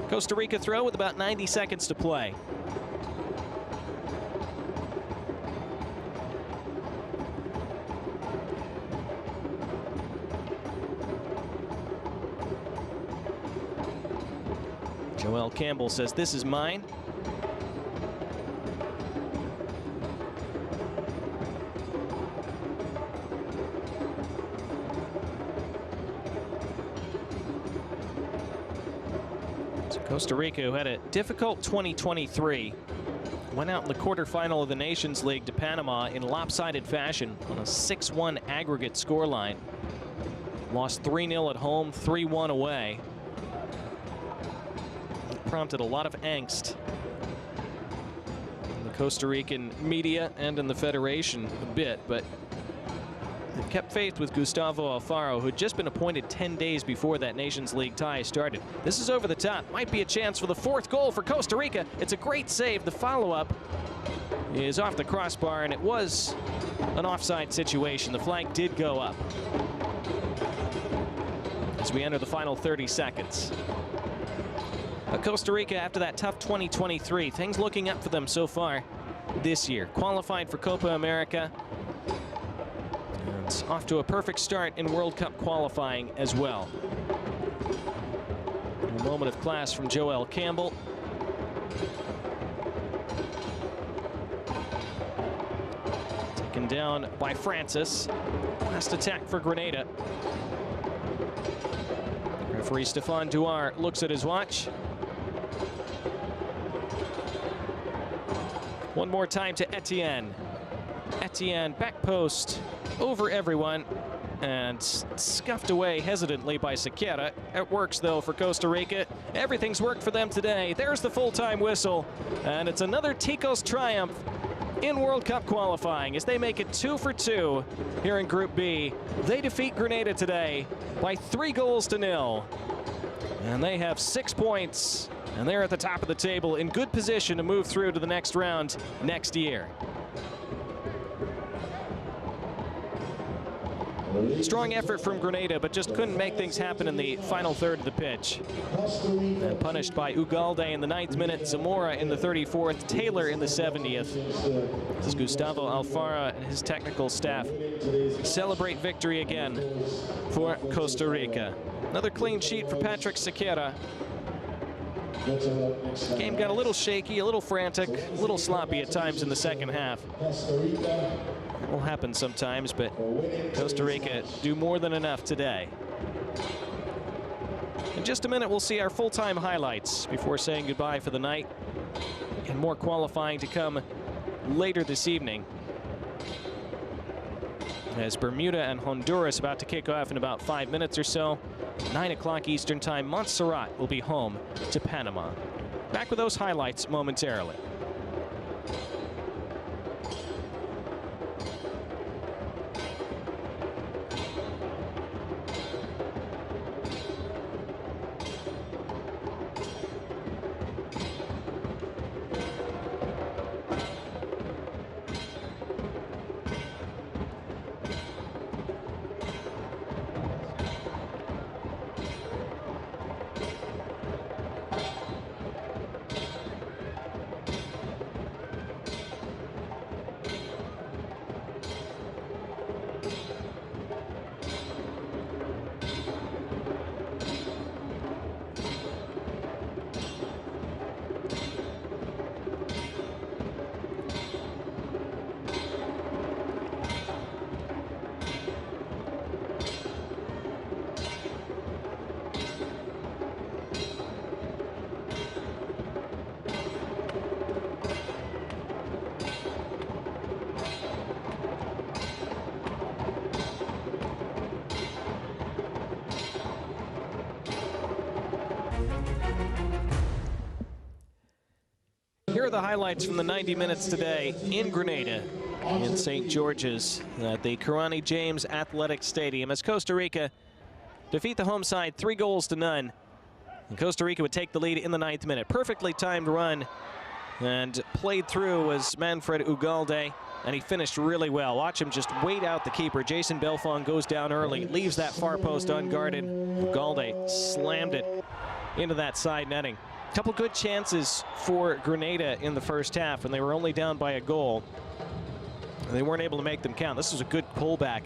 Costa Rica throw with about 90 seconds to play. Joel Campbell says, "This is mine." Costa Rica, who had a difficult 2023, went out in the quarterfinal of the Nations League to Panama in lopsided fashion on a 6-1 aggregate scoreline. Lost 3-0 at home, 3-1 away. It prompted a lot of angst in the Costa Rican media and in the Federation a bit, but they've kept faith with Gustavo Alfaro, who had just been appointed 10 days before that Nations League tie started. This is over the top. Might be a chance for the 4th goal for Costa Rica. It's a great save. The follow-up is off the crossbar, and it was an offside situation. The flag did go up as we enter the final 30 seconds. Costa Rica, after that tough 2023, things looking up for them so far this year. Qualified for Copa America. It's off to a perfect start in World Cup qualifying as well. A moment of class from Joel Campbell. Taken down by Francis. Last attack for Grenada. Referee Stefan Duar looks at his watch. One more time to Etienne. Etienne, back post, over everyone, and scuffed away hesitantly by Sequeira. It works, though, for Costa Rica. Everything's worked for them today. There's the full-time whistle, and it's another Ticos triumph in World Cup qualifying as they make it 2 for 2 here in Group B. They defeat Grenada today by 3-0. And they have 6 points, and they're at the top of the table in good position to move through to the next round next year. Strong effort from Grenada, but just couldn't make things happen in the final third of the pitch. And punished by Ugalde in the 9th minute, Zamora in the 34th, Taylor in the 70th. As Gustavo Alfaro and his technical staff celebrate victory again for Costa Rica. Another clean sheet for Patrick Sequeira. Game got a little shaky, a little frantic, a little sloppy at times in the second half. It will happen sometimes, but Costa Rica do more than enough today. In just a minute, we'll see our full-time highlights before saying goodbye for the night. And more qualifying to come later this evening, as Bermuda and Honduras about to kick off in about 5 minutes or so. 9 o'clock Eastern Time, Montserrat will be home to Panama. Back with those highlights momentarily. Here are the highlights from the 90 minutes today in Grenada, in St. George's, at the Karani James Athletic Stadium, as Costa Rica defeat the home side 3-0. And Costa Rica would take the lead in the 9th minute. Perfectly timed run and played through was Manfred Ugalde, and he finished really well. Watch him just wait out the keeper. Jason Belfond goes down early, leaves that far post unguarded. Ugalde slammed it into that side netting. Couple good chances for Grenada in the first half, and they were only down by a goal. They weren't able to make them count. This was a good pullback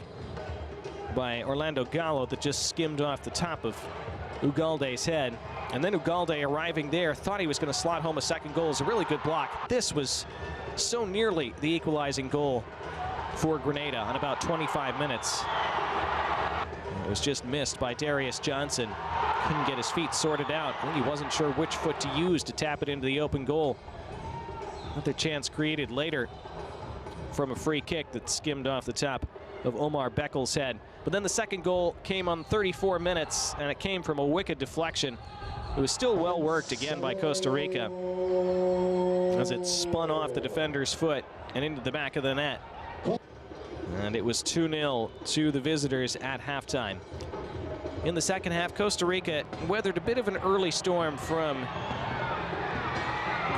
by Orlando Gallo that just skimmed off the top of Ugalde's head. And then Ugalde, arriving there, thought he was going to slot home a second goal. It was a really good block. This was so nearly the equalizing goal for Grenada on about 25 minutes. It was just missed by Darius Johnson. Couldn't get his feet sorted out. I think he wasn't sure which foot to use to tap it into the open goal. Another chance created later from a free kick that skimmed off the top of Omar Beckel's head. But then the second goal came on 34 minutes, and it came from a wicked deflection. It was still well worked again by Costa Rica as it spun off the defender's foot and into the back of the net. And it was 2-0 to the visitors at halftime. In the second half, Costa Rica weathered a bit of an early storm from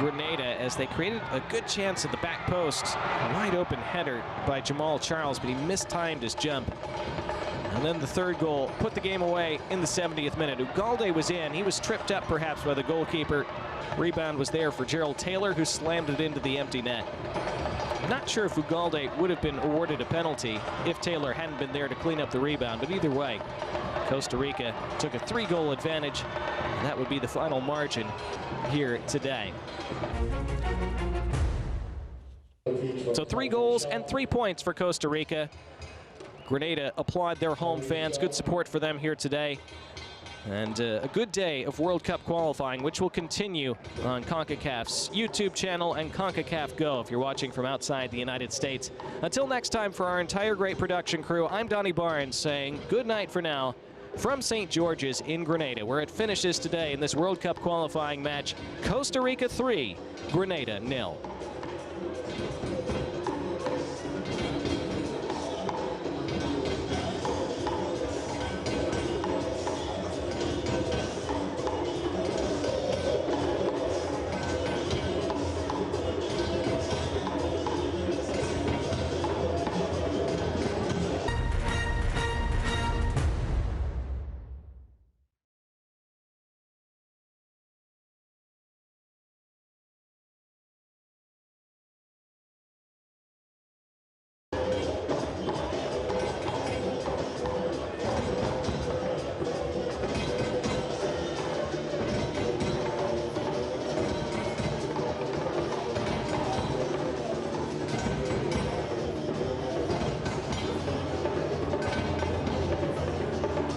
Grenada as they created a good chance at the back post. A wide open header by Jamal Charles, but he mistimed his jump. And then the third goal put the game away in the 70th minute. Ugalde was in. He was tripped up perhaps by the goalkeeper. Rebound was there for Gerald Taylor, who slammed it into the empty net. Not sure if Ugalde would have been awarded a penalty if Taylor hadn't been there to clean up the rebound, but either way, Costa Rica took a 3-goal advantage, and that would be the final margin here today. So 3 goals and 3 points for Costa Rica. Grenada applaud their home fans. Good support for them here today. And a good day of World Cup qualifying, which will continue on CONCACAF's YouTube channel and CONCACAF Go if you're watching from outside the United States. Until next time, for our entire great production crew, I'm Donnie Barnes saying good night for now from St. George's in Grenada, where it finishes today in this World Cup qualifying match. Costa Rica 3, Grenada 0.